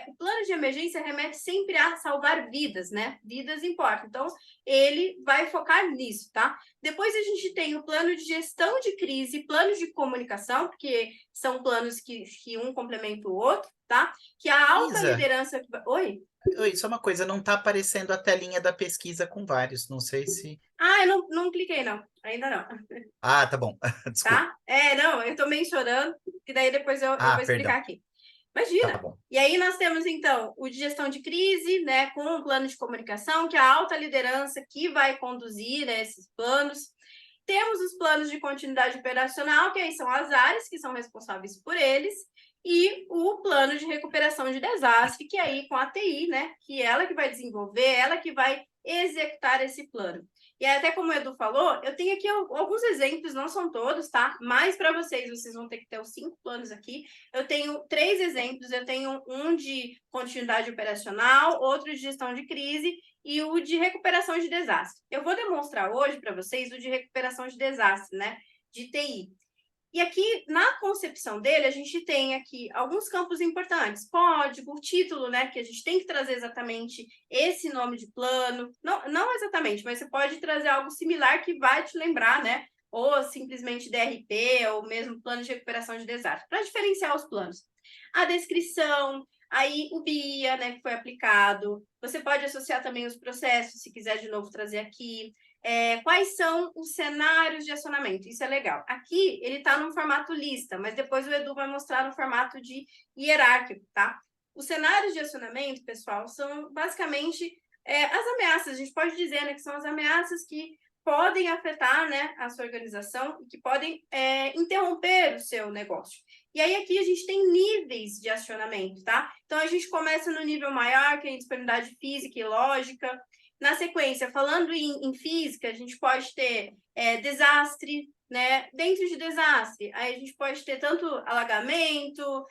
o plano de emergência remete sempre a salvar vidas, né? Vidas importam. Então, ele vai focar nisso, tá? Depois a gente tem o plano de gestão de crise, plano de comunicação, porque são planos que um complementa o outro, tá? Que a alta liderança... Oi? Oi, só uma coisa, não está aparecendo a telinha da pesquisa com vários, não sei se... Eu não cliquei, não. Ainda não. Ah, tá bom. Desculpa. Tá? Não, eu tô mencionando, e daí depois eu vou explicar perdão. aqui. Imagina. Tá bom. E aí nós temos, então, o de gestão de crise, né, com um plano de comunicação, que é a alta liderança que vai conduzir, né, esses planos. Temos os planos de continuidade operacional, que aí são as áreas que são responsáveis por eles, e o plano de recuperação de desastre, que aí com a TI, né, que é ela que vai desenvolver, ela que vai executar esse plano. E até como o Edu falou, eu tenho aqui alguns exemplos, não são todos, tá? Mas para vocês vão ter que ter os 5 planos aqui. Eu tenho 3 exemplos, eu tenho um de continuidade operacional, outro de gestão de crise e o de recuperação de desastre. Eu vou demonstrar hoje para vocês o de recuperação de desastre, né? De TI. E aqui, na concepção dele, a gente tem aqui alguns campos importantes. Código, título, né? Que a gente tem que trazer exatamente esse nome de plano. Não exatamente, mas você pode trazer algo similar que vai te lembrar, né? Ou simplesmente DRP, ou mesmo plano de recuperação de desastre, para diferenciar os planos. A descrição, aí o BIA, né, que foi aplicado. Você pode associar também os processos, se quiser de novo trazer aqui. Quais são os cenários de acionamento? Isso é legal. Aqui, ele está no formato lista, mas depois o Edu vai mostrar no formato de hierárquico, tá? Os cenários de acionamento, pessoal, são basicamente as ameaças. A gente pode dizer, né, que são as ameaças que podem afetar, né, a sua organização e que podem interromper o seu negócio. E aí, aqui, a gente tem níveis de acionamento, tá? Então, a gente começa no nível maior, que é a disponibilidade física e lógica. Na sequência, falando em física, a gente pode ter desastre, né? Dentro de desastre, aí a gente pode ter tanto alagamento,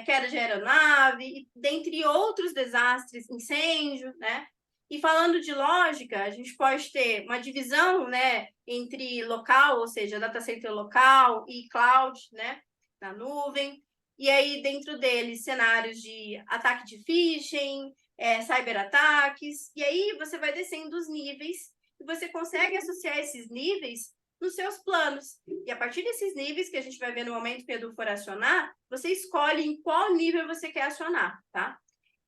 queda de aeronave, dentre outros desastres, incêndio, né? E falando de lógica, a gente pode ter uma divisão, né, entre local, ou seja, data center local e cloud, né, na nuvem. E aí, dentro deles, cenários de ataque de phishing, cyberataques, e aí você vai descendo os níveis e você consegue associar esses níveis nos seus planos. E a partir desses níveis, que a gente vai ver no momento que o Edu for acionar, você escolhe em qual nível você quer acionar, tá?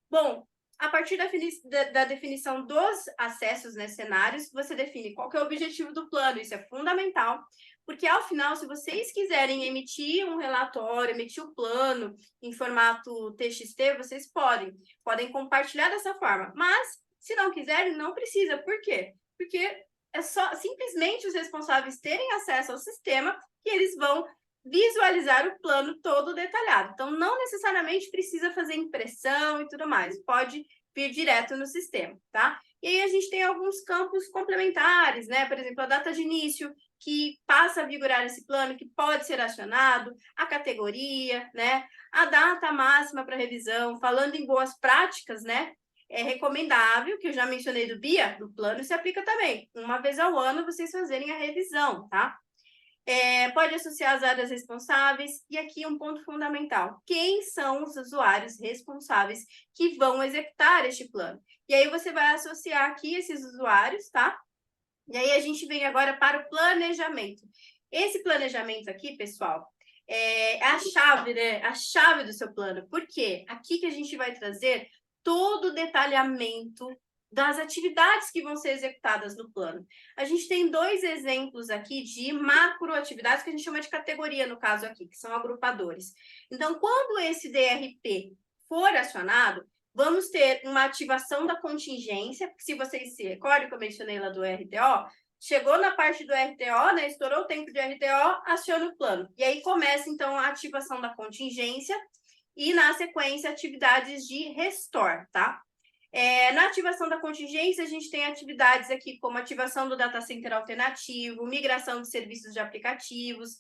Bom, a partir da definição dos acessos, né, cenários, você define qual que é o objetivo do plano, isso é fundamental, porque ao final, se vocês quiserem emitir um relatório, emitir o plano em formato TXT, vocês podem compartilhar dessa forma, mas se não quiserem, não precisa. Por quê? Porque é só simplesmente os responsáveis terem acesso ao sistema que eles vão visualizar o plano todo detalhado. Então, não necessariamente precisa fazer impressão e tudo mais, pode vir direto no sistema, tá? E aí a gente tem alguns campos complementares, né? Por exemplo, a data de início, que passa a vigorar esse plano, que pode ser acionado, a categoria, né? A data máxima para revisão, falando em boas práticas, né? É recomendável, que eu já mencionei do BIA, do plano, se aplica também. Uma vez ao ano, vocês fazerem a revisão, tá? Pode associar as áreas responsáveis, e aqui um ponto fundamental: quem são os usuários responsáveis que vão executar este plano? E aí você vai associar aqui esses usuários, tá? E aí a gente vem agora para o planejamento. Esse planejamento aqui, pessoal, é a chave, né? A chave do seu plano. Por quê? Aqui que a gente vai trazer todo o detalhamento das atividades que vão ser executadas no plano. A gente tem 2 exemplos aqui de macroatividades, que a gente chama de categoria, no caso aqui, que são agrupadores. Então, quando esse DRP for acionado, vamos ter uma ativação da contingência, se vocês se recordam que eu mencionei lá do RTO, chegou na parte do RTO, né, estourou o tempo de RTO, aciona o plano. E aí começa, então, a ativação da contingência e, na sequência, atividades de restore, tá? Na ativação da contingência, a gente tem atividades aqui como ativação do data center alternativo, migração de serviços de aplicativos,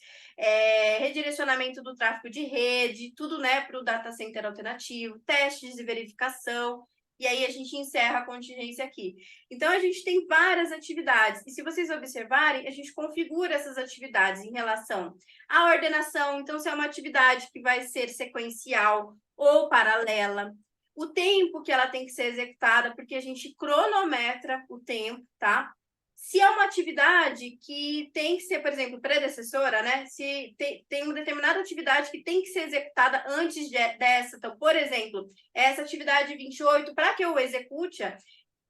redirecionamento do tráfego de rede, tudo, né, para o data center alternativo, testes de verificação, e aí a gente encerra a contingência aqui. Então, a gente tem várias atividades, e se vocês observarem, a gente configura essas atividades em relação à ordenação. Então, se é uma atividade que vai ser sequencial ou paralela, o tempo que ela tem que ser executada, porque a gente cronometra o tempo, tá? Se é uma atividade que tem que ser, por exemplo, predecessora, né? Se tem uma determinada atividade que tem que ser executada antes dessa. Então, por exemplo, essa atividade 28, para que eu execute,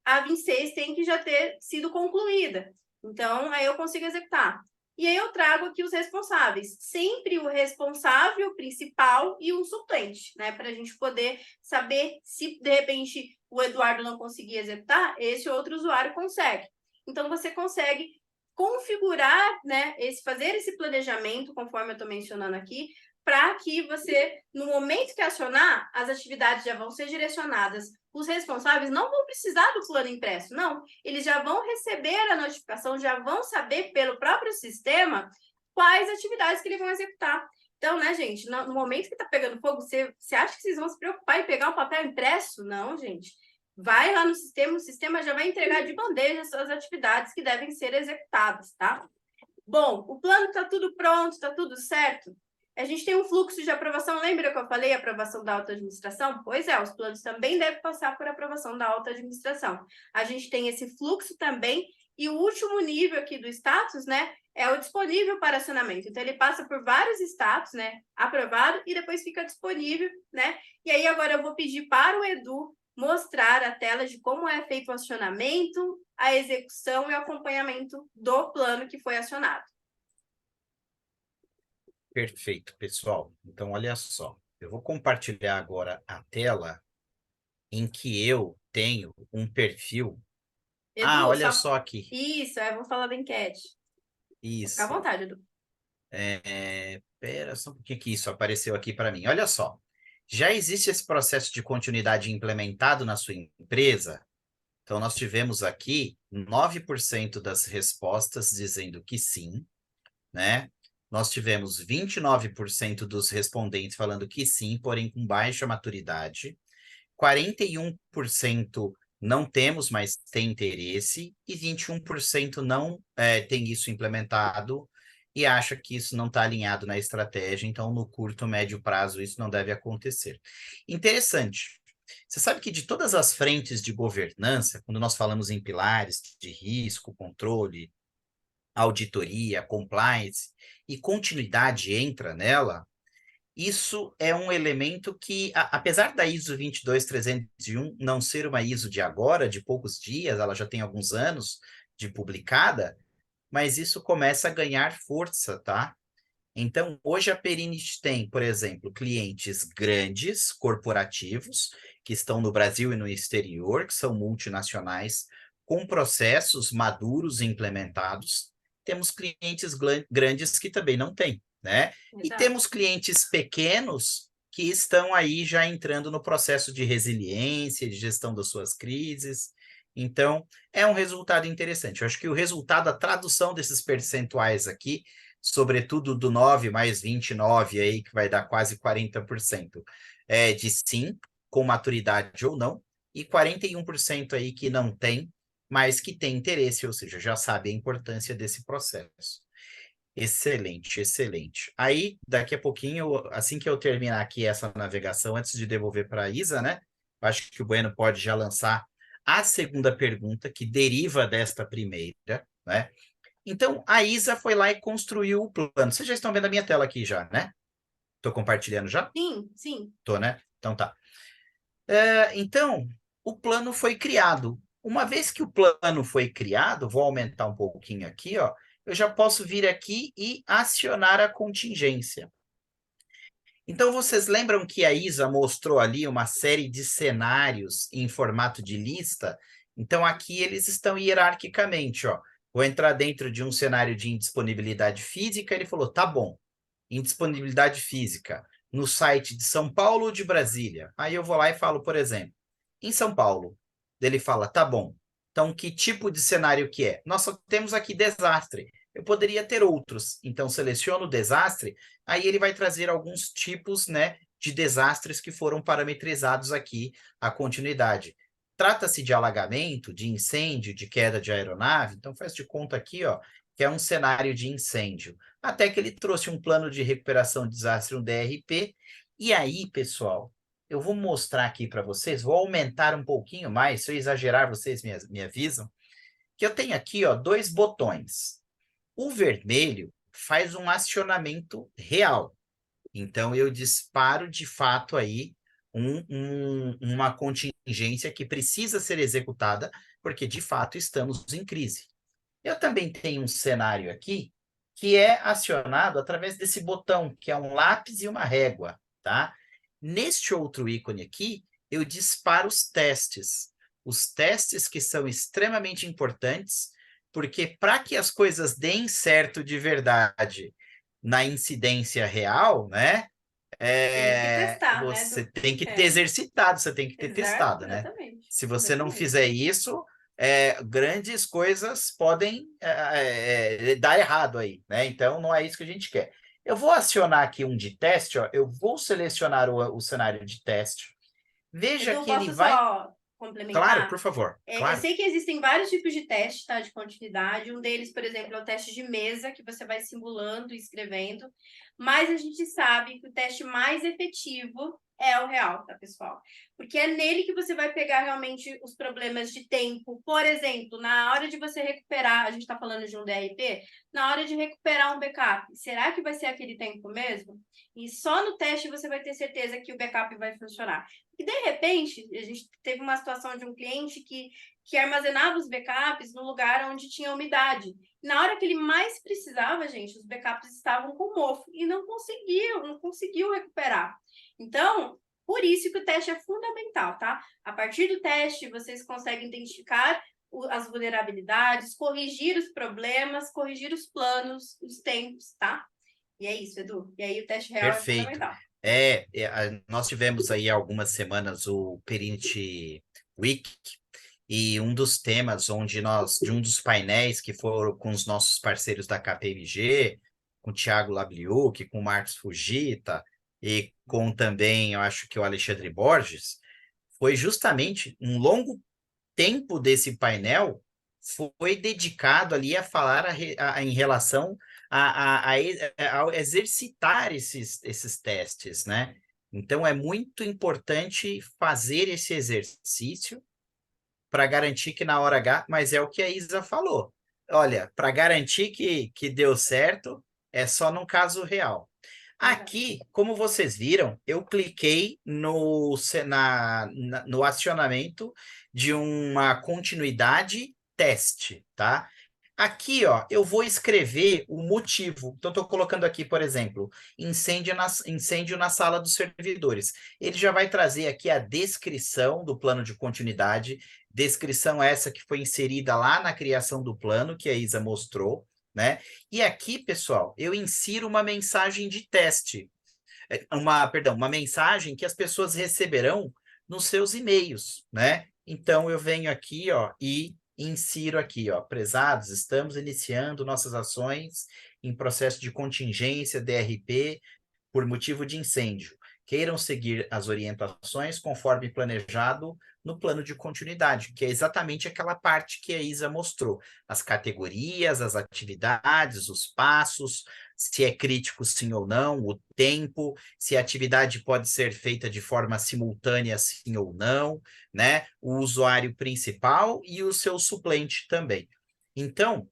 a 26 tem que já ter sido concluída. Então, aí eu consigo executar. E aí eu trago aqui os responsáveis, sempre o responsável principal e um suplente, né? Para a gente poder saber se, de repente, o Eduardo não conseguir executar, esse outro usuário consegue. Então, você consegue configurar, né? Fazer esse planejamento, conforme eu estou mencionando aqui, para que você, no momento que acionar, as atividades já vão ser direcionadas. Os responsáveis não vão precisar do plano impresso, não. Eles já vão receber a notificação, já vão saber pelo próprio sistema quais atividades que eles vão executar. Então, né, gente, no momento que está pegando fogo, você acha que vocês vão se preocupar em pegar um papel impresso? Não, gente. Vai lá no sistema, o sistema já vai entregar de bandeja as suas atividades que devem ser executadas, tá? Bom, o plano está tudo pronto, está tudo certo. A gente tem um fluxo de aprovação, lembra que eu falei aprovação da alta administração? Pois é, os planos também devem passar por aprovação da alta administração. A gente tem esse fluxo também, e o último nível aqui do status, né, é o disponível para acionamento. Então, ele passa por vários status, né, aprovado, e depois fica disponível, né? E aí, agora eu vou pedir para o Edu mostrar a tela de como é feito o acionamento, a execução e o acompanhamento do plano que foi acionado. Perfeito, pessoal. Então, olha só. Eu vou compartilhar agora a tela em que eu tenho um perfil. Edu, Olha só aqui. Isso, eu vou falar da enquete. Fica à Isso. vontade, Edu. Pera só um pouquinho que isso apareceu aqui para mim. Olha só. Já existe esse processo de continuidade implementado na sua empresa? Então, nós tivemos aqui 9% das respostas dizendo que sim, né? Nós tivemos 29% dos respondentes falando que sim, porém com baixa maturidade. 41% não temos, mas tem interesse. E 21% não tem isso implementado e acha que isso não está alinhado na estratégia. Então, no curto, médio prazo, isso não deve acontecer. Interessante. Você sabe que de todas as frentes de governança, quando nós falamos em pilares de risco, controle, auditoria, compliance e continuidade entra nela, isso é um elemento que, apesar da ISO 22301 não ser uma ISO de agora, de poucos dias, ela já tem alguns anos de publicada, mas isso começa a ganhar força, tá? Então, hoje a Perinit tem, por exemplo, clientes grandes, corporativos, que estão no Brasil e no exterior, que são multinacionais, com processos maduros e implementados. Temos clientes grandes que também não têm, né? Exato. E temos clientes pequenos que estão aí já entrando no processo de resiliência, de gestão das suas crises. Então, é um resultado interessante. Eu acho que o resultado, a tradução desses percentuais aqui, sobretudo do 9 mais 29 aí, que vai dar quase 40%, de sim, com maturidade ou não, e 41% aí que não tem, mas que tem interesse, ou seja, já sabe a importância desse processo. Excelente, excelente. Aí, daqui a pouquinho, assim que eu terminar aqui essa navegação, antes de devolver para a Isa, né? Acho que o Bueno pode já lançar a segunda pergunta, que deriva desta primeira, né? Então, a Isa foi lá e construiu o plano. Vocês já estão vendo a minha tela aqui já, né? Estou compartilhando já? Sim, sim. Estou, né? Então tá. Então, o plano foi criado. Uma vez que o plano foi criado, vou aumentar um pouquinho aqui, ó, eu já posso vir aqui e acionar a contingência. Então, vocês lembram que a Isa mostrou ali uma série de cenários em formato de lista? Então, aqui eles estão hierarquicamente, ó. Vou entrar dentro de um cenário de indisponibilidade física. Ele falou, tá bom, indisponibilidade física no site de São Paulo ou de Brasília. Aí eu vou lá e falo, por exemplo, em São Paulo. Ele fala, tá bom, então que tipo de cenário que é? Nós só temos aqui desastre. Eu poderia ter outros. Então, seleciono o desastre, aí ele vai trazer alguns tipos, né, de desastres que foram parametrizados aqui, a continuidade. Trata-se de alagamento, de incêndio, de queda de aeronave, então faz de conta aqui, ó, que é um cenário de incêndio. Até que ele trouxe um plano de recuperação de desastre, um DRP, e aí, pessoal, eu vou mostrar aqui para vocês, vou aumentar um pouquinho mais, se eu exagerar, vocês me avisam, que eu tenho aqui, ó, dois botões. O vermelho faz um acionamento real. Então, eu disparo, de fato, aí uma contingência que precisa ser executada, porque, de fato, estamos em crise. Eu também tenho um cenário aqui que é acionado através desse botão, que é um lápis e uma régua, tá? Neste outro ícone aqui, eu disparo os testes. Os testes que são extremamente importantes, porque para que as coisas deem certo de verdade na incidência real, né? Tem que testar, né? Você tem que ter exercitado, você tem que ter testado, né? Exatamente. Se você não fizer isso, grandes coisas podem dar errado aí, né? Então, não é isso que a gente quer. Eu vou acionar aqui um de teste, ó. Eu vou selecionar o cenário de teste. Veja Então, que ele posso vai... só complementar? Claro, por favor. Eu Claro. sei que existem vários tipos de teste, tá, de continuidade. Um deles, por exemplo, é o teste de mesa, que você vai simulando e escrevendo. Mas a gente sabe que o teste mais efetivo é o real, tá, pessoal? Porque é nele que você vai pegar realmente os problemas de tempo. Por exemplo, na hora de você recuperar, a gente está falando de um DRP, na hora de recuperar um backup, será que vai ser aquele tempo mesmo? E só no teste você vai ter certeza que o backup vai funcionar. E, de repente, a gente teve uma situação de um cliente que armazenava os backups no lugar onde tinha umidade. Na hora que ele mais precisava, gente, os backups estavam com mofo e não conseguiu recuperar. Então, por isso que o teste é fundamental, tá? A partir do teste, vocês conseguem identificar as vulnerabilidades, corrigir os problemas, corrigir os planos, os tempos, tá? E é isso, Edu. E aí o teste real é Perfeito. fundamental. Nós tivemos aí algumas semanas o Perint Week, e um dos temas de um dos painéis que foram com os nossos parceiros da KPMG, com o Thiago Labliuk, com o Marcos Fujita, e com também, eu acho que o Alexandre Borges, foi justamente um longo tempo desse painel foi dedicado ali a falar em relação ao exercitar esses testes, né? Então, é muito importante fazer esse exercício para garantir que na hora H, mas é o que a Isa falou. Olha, para garantir que deu certo, é só num caso real. Aqui, como vocês viram, eu cliquei no acionamento de uma continuidade teste, tá? Aqui, ó, eu vou escrever o motivo. Então, estou colocando aqui, por exemplo, incêndio na sala dos servidores. Ele já vai trazer aqui a descrição do plano de continuidade, descrição essa que foi inserida lá na criação do plano, que a Isa mostrou, né? E aqui, pessoal, eu insiro uma mensagem de teste, uma mensagem que as pessoas receberão nos seus e-mails, né? Então eu venho aqui, ó, e insiro aqui, ó, prezados, estamos iniciando nossas ações em processo de contingência DRP por motivo de incêndio. Queiram seguir as orientações conforme planejado no plano de continuidade, que é exatamente aquela parte que a Isa mostrou. As categorias, as atividades, os passos, se é crítico sim ou não, o tempo, se a atividade pode ser feita de forma simultânea sim ou não, né? O usuário principal e o seu suplente também. Então,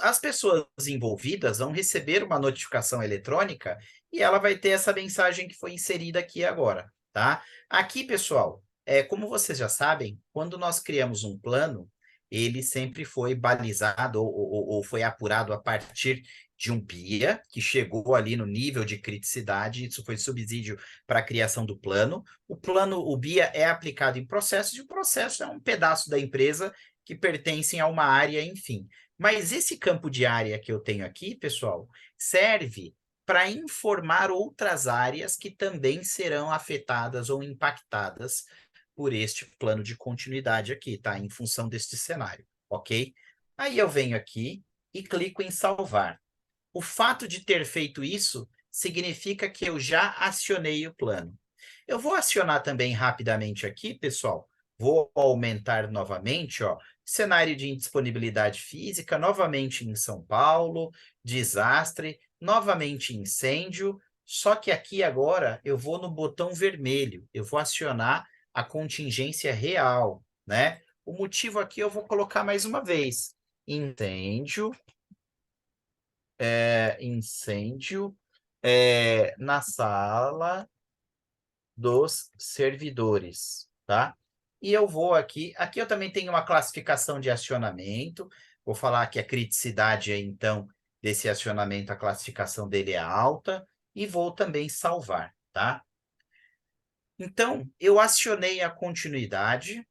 as pessoas envolvidas vão receber uma notificação eletrônica e ela vai ter essa mensagem que foi inserida aqui agora, tá? Aqui, pessoal, como vocês já sabem, quando nós criamos um plano, ele sempre foi balizado ou foi apurado a partir de um BIA, que chegou ali no nível de criticidade, isso foi subsídio para a criação do plano. O BIA é aplicado em processos, e o processo é um pedaço da empresa que pertencem a uma área, enfim. Mas esse campo de área que eu tenho aqui, pessoal, serve para informar outras áreas que também serão afetadas ou impactadas por este plano de continuidade aqui, tá? Em função deste cenário, ok? Aí eu venho aqui e clico em salvar. O fato de ter feito isso significa que eu já acionei o plano. Eu vou acionar também rapidamente aqui, pessoal. Vou aumentar novamente, ó, cenário de indisponibilidade física, novamente em São Paulo, desastre, novamente incêndio, só que aqui agora eu vou no botão vermelho, eu vou acionar a contingência real, né? O motivo aqui eu vou colocar mais uma vez, incêndio na sala dos servidores, tá? E eu vou aqui eu também tenho uma classificação de acionamento, vou falar que a criticidade, então, desse acionamento, a classificação dele é alta, e vou também salvar, tá? Então, eu acionei a continuidade,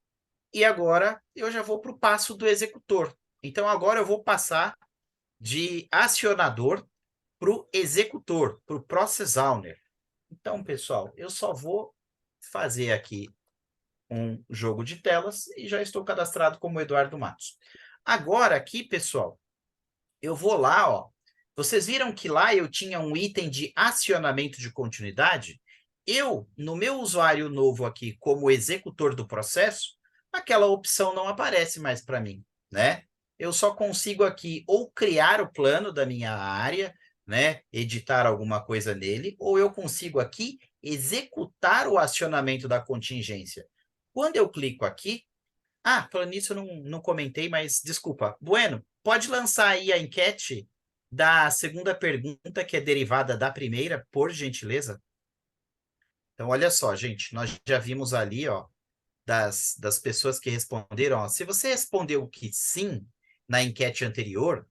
e agora eu já vou para o passo do executor. Então, agora eu vou passar de acionador para o executor, para o process owner. Então, pessoal, eu só vou fazer aqui um jogo de telas e já estou cadastrado como Eduardo Matos. Agora aqui, pessoal, eu vou lá, ó. Vocês viram que lá eu tinha um item de acionamento de continuidade? no meu usuário novo aqui, como executor do processo, aquela opção não aparece mais para mim, né? Eu só consigo aqui ou criar o plano da minha área, né? Editar alguma coisa nele, ou eu consigo aqui executar o acionamento da contingência. Quando eu clico aqui, falando nisso, eu não comentei, mas desculpa. Bueno, pode lançar aí a enquete da segunda pergunta, que é derivada da primeira, por gentileza. Então, olha só, gente, nós já vimos ali, ó, das pessoas que responderam, ó, se você respondeu que sim na enquete anterior,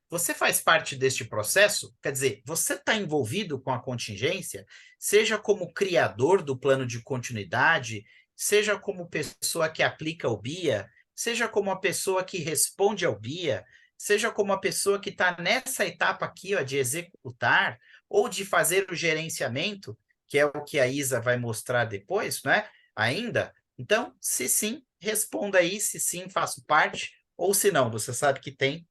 você faz parte deste processo? Quer dizer, você está envolvido com a contingência, seja como criador do plano de continuidade, seja como pessoa que aplica o BIA, seja como a pessoa que responde ao BIA, seja como a pessoa que está nessa etapa aqui, ó, de executar ou de fazer o gerenciamento, que é o que a Isa vai mostrar depois, né? Ainda. Então, se sim, responda aí se sim, faço parte, ou se não, você sabe que tem,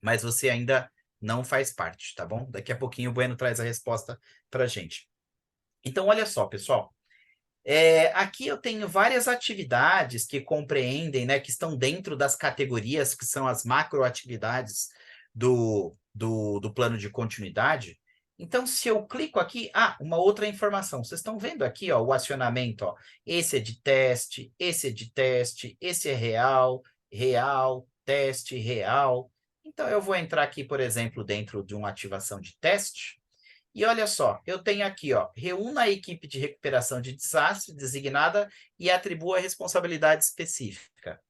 mas você ainda não faz parte, tá bom? Daqui a pouquinho o Bueno traz a resposta para a gente. Então, olha só, pessoal. Aqui eu tenho várias atividades que compreendem, né, que estão dentro das categorias que são as macroatividades do plano de continuidade. Então, se eu clico aqui, uma outra informação. Vocês estão vendo aqui, ó, o acionamento, ó. Esse é de teste, esse é de teste, esse é real, real, teste, real. Então, eu vou entrar aqui, por exemplo, dentro de uma ativação de teste. E olha só, eu tenho aqui, ó, reúna a equipe de recuperação de desastre designada e atribua a responsabilidade específica.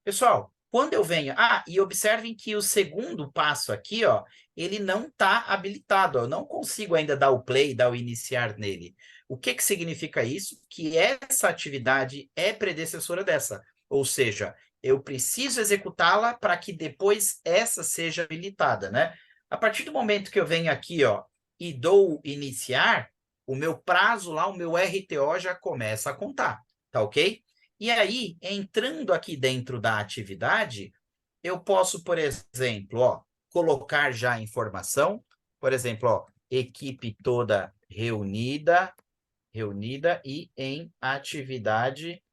Pessoal, quando eu venho... e observem que o segundo passo aqui, ó, ele não está habilitado. Eu não consigo ainda dar o play, dar o iniciar nele. O que que significa isso? Que essa atividade é predecessora dessa. Ou seja, eu preciso executá-la para que depois essa seja habilitada, né? A partir do momento que eu venho aqui, ó, e dou iniciar, o meu prazo lá, o meu RTO já começa a contar, tá ok? E aí, entrando aqui dentro da atividade, eu posso, por exemplo, ó, colocar já a informação, por exemplo, ó, equipe toda reunida e em atividade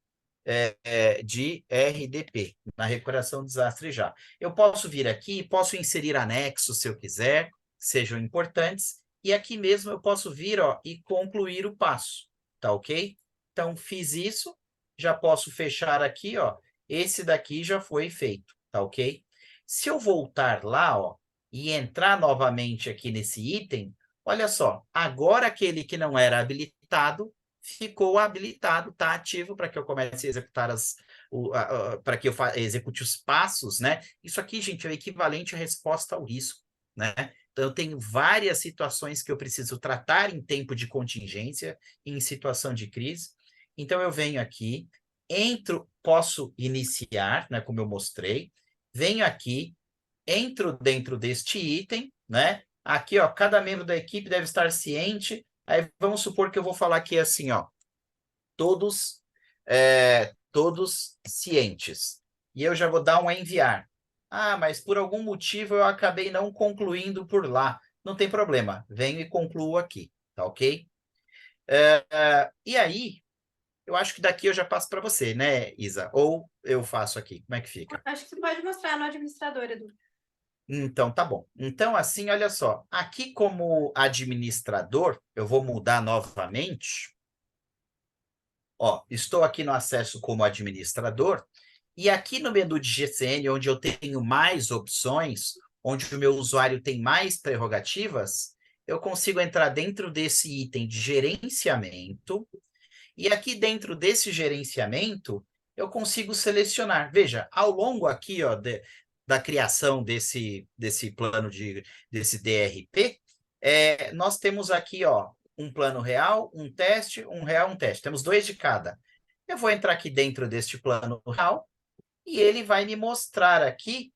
de RDP, na recuperação do desastre já. Eu posso vir aqui, posso inserir anexos se eu quiser, sejam importantes, e aqui mesmo eu posso vir, ó, e concluir o passo, tá ok? Então, fiz isso, já posso fechar aqui, ó, esse daqui já foi feito, tá ok? Se eu voltar lá, ó, e entrar novamente aqui nesse item, olha só, agora aquele que não era habilitado ficou habilitado, está ativo para que eu comece a executar para que eu execute os passos, né? Isso aqui, gente, é o equivalente à resposta ao risco, né? Então, eu tenho várias situações que eu preciso tratar em tempo de contingência, em situação de crise. Então, eu venho aqui, posso iniciar, né, como eu mostrei, venho aqui, entro dentro deste item, né? Aqui, ó, cada membro da equipe deve estar ciente. Aí vamos supor que eu vou falar aqui assim, ó, todos cientes. E eu já vou dar um enviar. Mas por algum motivo eu acabei não concluindo por lá. Não tem problema, venho e concluo aqui, tá ok? E aí, eu acho que daqui eu já passo para você, né, Isa? Ou eu faço aqui, como é que fica? Acho que você pode mostrar no administrador, Edu. Então, tá bom. Então, assim, olha só. Aqui, como administrador, eu vou mudar novamente. Ó, estou aqui no acesso como administrador. E aqui no menu de GCN, onde eu tenho mais opções, onde o meu usuário tem mais prerrogativas, eu consigo entrar dentro desse item de gerenciamento. E aqui dentro desse gerenciamento, eu consigo selecionar. Veja, ao longo aqui, ó, da criação desse plano desse DRP, nós temos aqui, ó, um plano real, um teste, um real, um teste. Temos 2 de cada. Eu vou entrar aqui dentro deste plano real e ele vai me mostrar aqui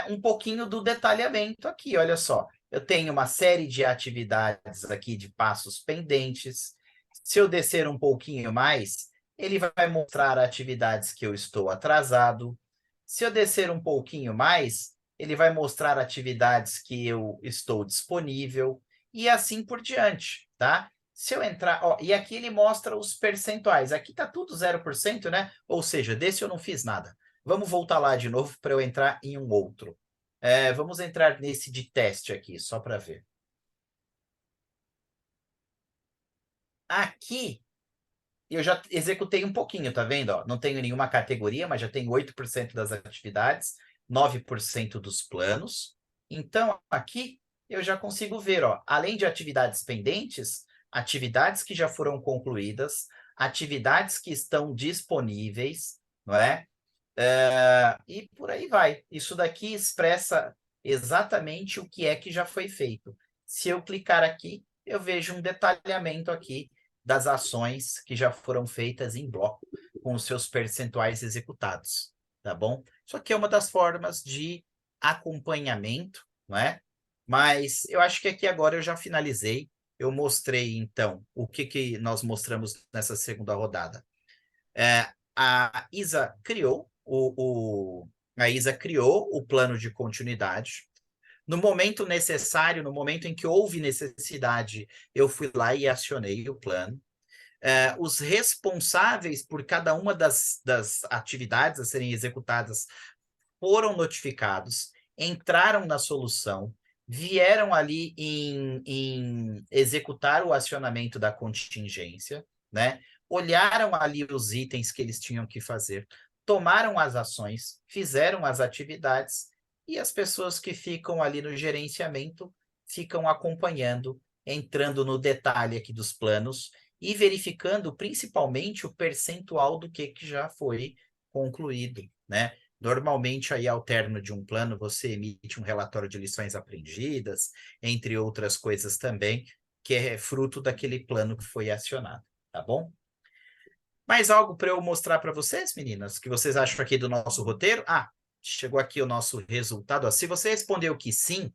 um pouquinho do detalhamento aqui, olha só. Eu tenho uma série de atividades aqui de passos pendentes. Se eu descer um pouquinho mais, ele vai mostrar atividades que eu estou atrasado. Se eu descer um pouquinho mais, ele vai mostrar atividades que eu estou disponível e assim por diante, tá? Se eu entrar, ó, e aqui ele mostra os percentuais. Aqui tá tudo 0%, né? Ou seja, desse eu não fiz nada. Vamos voltar lá de novo para eu entrar em um outro. Vamos entrar nesse de teste aqui, só para ver. Aqui, eu já executei um pouquinho, tá vendo? Ó, não tenho nenhuma categoria, mas já tenho 8% das atividades, 9% dos planos. Então, aqui, eu já consigo ver, ó, além de atividades pendentes, atividades que já foram concluídas, atividades que estão disponíveis, não é? E por aí vai. Isso daqui expressa exatamente o que é que já foi feito. Se eu clicar aqui, eu vejo um detalhamento aqui das ações que já foram feitas em bloco, com os seus percentuais executados, tá bom? Isso aqui é uma das formas de acompanhamento, não é? Mas eu acho que aqui agora eu já finalizei. Eu mostrei, então, o que nós mostramos nessa segunda rodada. A Isa criou a Isa criou o plano de continuidade. No momento necessário, no momento em que houve necessidade, eu fui lá e acionei o plano. Os responsáveis por cada uma das atividades a serem executadas foram notificados, entraram na solução, vieram ali em executar o acionamento da contingência, né? Olharam ali os itens que eles tinham que fazer, tomaram as ações, fizeram as atividades, e as pessoas que ficam ali no gerenciamento ficam acompanhando, entrando no detalhe aqui dos planos e verificando principalmente o percentual do que já foi concluído, né? Normalmente, aí, ao término de um plano, você emite um relatório de lições aprendidas, entre outras coisas também, que é fruto daquele plano que foi acionado, tá bom? Mais algo para eu mostrar para vocês, meninas, que vocês acham aqui do nosso roteiro? Chegou aqui o nosso resultado. Ó, se você respondeu que sim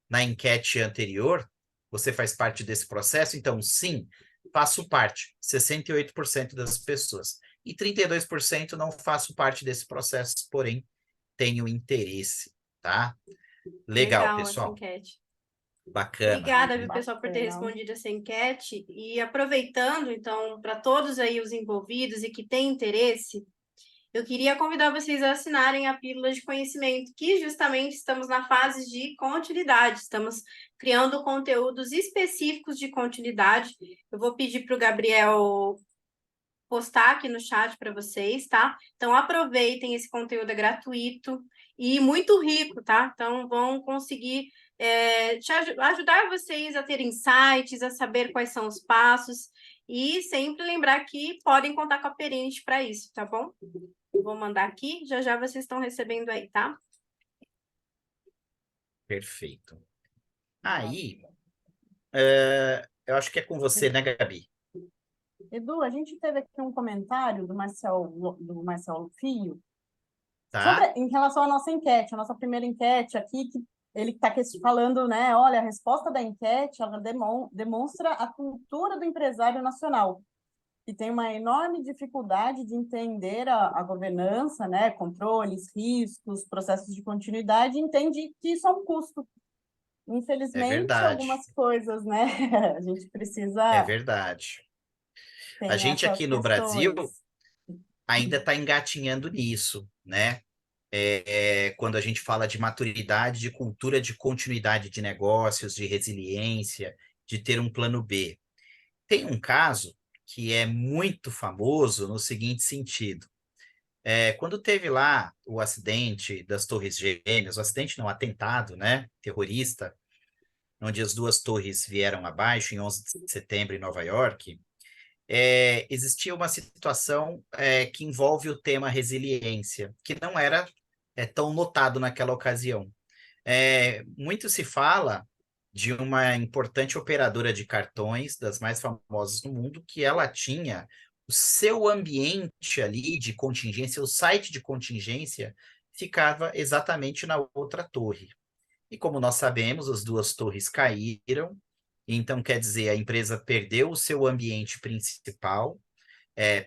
na enquete anterior, você faz parte desse processo, então sim, faço parte, 68% das pessoas. E 32% não faço parte desse processo, porém tenho interesse, tá? Legal, Legal essa pessoal. enquete. Bacana. Obrigada, viu, pessoal, por ter Bacana. respondido essa enquete. E aproveitando, então, para todos aí os envolvidos e que têm interesse, eu queria convidar vocês a assinarem a Pílula de Conhecimento, que justamente estamos na fase de continuidade, estamos criando conteúdos específicos de continuidade. Eu vou pedir para o Gabriel postar aqui no chat para vocês, tá? Então, aproveitem, esse conteúdo é gratuito e muito rico, tá? Então, vão conseguir ajudar vocês a ter insights, a saber quais são os passos e sempre lembrar que podem contar com a Perinte para isso, tá bom? Eu vou mandar aqui, já já vocês estão recebendo aí, tá? Perfeito. Aí, eu acho que é com você, né, Gabi? Edu, a gente teve aqui um comentário do Marcelo Fio Tá? em relação à nossa enquete, a nossa primeira enquete aqui, que ele está falando, né? Olha, a resposta da enquete ela demonstra a cultura do empresário nacional, que tem uma enorme dificuldade de entender a governança, né? Controles, riscos, processos de continuidade, e entende que isso é um custo. É Infelizmente, verdade. algumas coisas, né? A gente É precisa verdade. A tem gente essas aqui no Brasil questões. ainda está engatinhando nisso, né? Quando a gente fala de maturidade, de cultura de continuidade de negócios, de resiliência, de ter um plano B. Tem um caso que é muito famoso no seguinte sentido. Quando teve lá o acidente das Torres Gêmeas, o acidente não, atentado, né, terrorista, onde as duas torres vieram abaixo em 11 de setembro em Nova York, existia uma situação que envolve o tema resiliência, que não era tão notado naquela ocasião. Muito se fala de uma importante operadora de cartões, das mais famosas do mundo, que ela tinha o seu ambiente ali de contingência, o site de contingência ficava exatamente na outra torre. E como nós sabemos, as duas torres caíram, então quer dizer, a empresa perdeu o seu ambiente principal,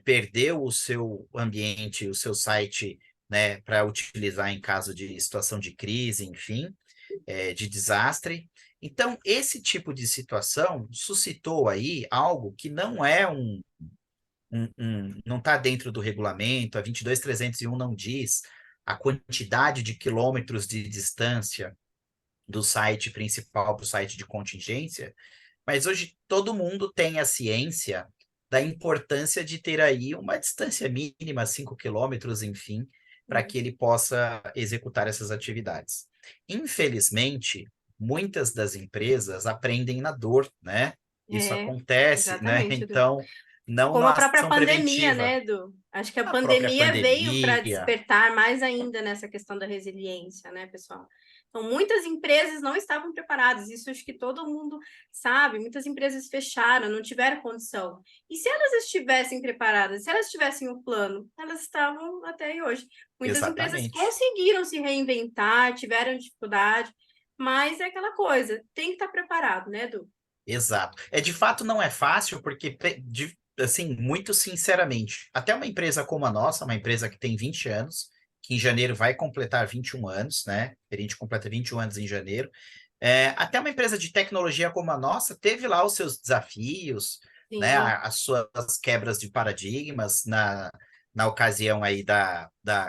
perdeu o seu ambiente, o seu site, né, para utilizar em caso de situação de crise, enfim, de desastre. Então, esse tipo de situação suscitou aí algo que não é não está dentro do regulamento, a 22.301 não diz a quantidade de quilômetros de distância do site principal para o site de contingência, mas hoje todo mundo tem a ciência da importância de ter aí uma distância mínima, 5 quilômetros, enfim, para que ele possa executar essas atividades. Infelizmente, muitas das empresas aprendem na dor, né? Isso É, acontece, né? exatamente, Edu. Então, não Como numa a própria ação pandemia, preventiva. né, Edu? Acho que a A própria pandemia veio para pandemia, despertar mais ainda nessa questão da resiliência, né, pessoal? Então, muitas empresas não estavam preparadas, isso acho que todo mundo sabe. Muitas empresas fecharam, não tiveram condição. E se elas estivessem preparadas, se elas tivessem um plano, elas estavam até aí hoje. Muitas empresas exatamente. conseguiram se reinventar, tiveram dificuldade, mas é aquela coisa, tem que estar preparado, né, Edu? Exato. De fato não é fácil, porque, assim, muito sinceramente, até uma empresa como a nossa, uma empresa que tem 20 anos, que em janeiro vai completar 21 anos, né? A gente completa 21 anos em janeiro. Até uma empresa de tecnologia como a nossa teve lá os seus desafios, né? Sim, As suas quebras de paradigmas na ocasião aí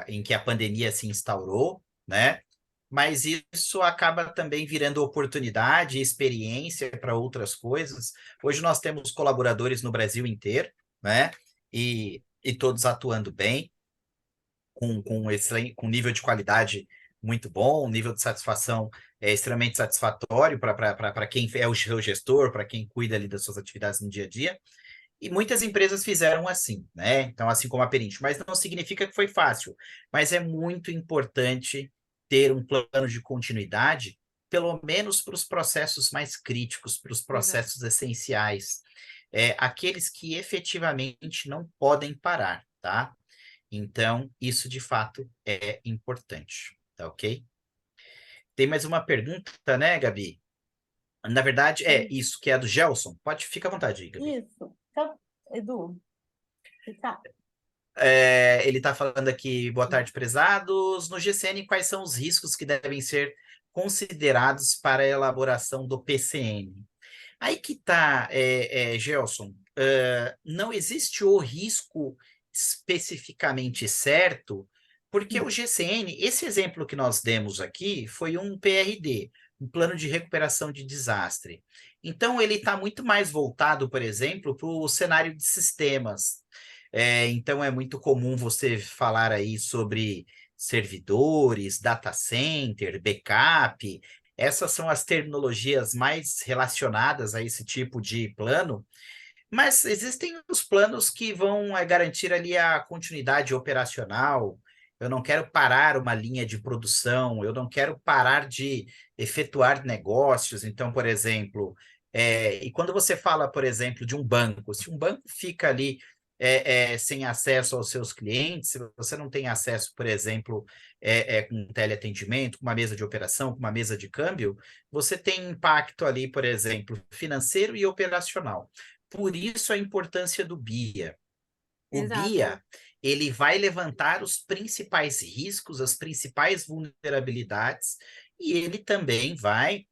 em que a pandemia se instaurou, né? Mas isso acaba também virando oportunidade e experiência para outras coisas. Hoje nós temos colaboradores no Brasil inteiro, né? E todos atuando bem, com nível de qualidade muito bom, um nível de satisfação extremamente satisfatório para quem é o seu gestor, para quem cuida ali das suas atividades no dia a dia. E muitas empresas fizeram assim, né? Então, assim como a Perint, mas não significa que foi fácil. Mas é muito importante ter um plano de continuidade, pelo menos para os processos mais críticos, para os exato. processos essenciais, aqueles que efetivamente não podem parar, tá? Então, isso de fato é importante, tá ok? Tem mais uma pergunta, né, Gabi? Na verdade, é isso, que é a do Gelson. Fica à vontade, Gabi. Isso. Edu, fica. Ele está falando aqui, boa tarde, prezados. No GCN, quais são os riscos que devem ser considerados para a elaboração do PCN? Aí que está, Gelson, não existe o risco especificamente certo, porque o GCN, esse exemplo que nós demos aqui, foi um PRD, um plano de recuperação de desastre. Então, ele está muito mais voltado, por exemplo, para o cenário de sistemas. Então, é muito comum você falar aí sobre servidores, data center, backup. Essas são as terminologias mais relacionadas a esse tipo de plano, mas existem os planos que vão garantir ali a continuidade operacional. Eu não quero parar uma linha de produção, eu não quero parar de efetuar negócios. Então, por exemplo, e quando você fala, por exemplo, de um banco, se um banco fica ali sem acesso aos seus clientes, se você não tem acesso, por exemplo, com teleatendimento, com uma mesa de operação, com uma mesa de câmbio, você tem impacto ali, por exemplo, financeiro e operacional. Por isso a importância do BIA. O Exato. BIA, ele vai levantar os principais riscos, as principais vulnerabilidades, e ele também vai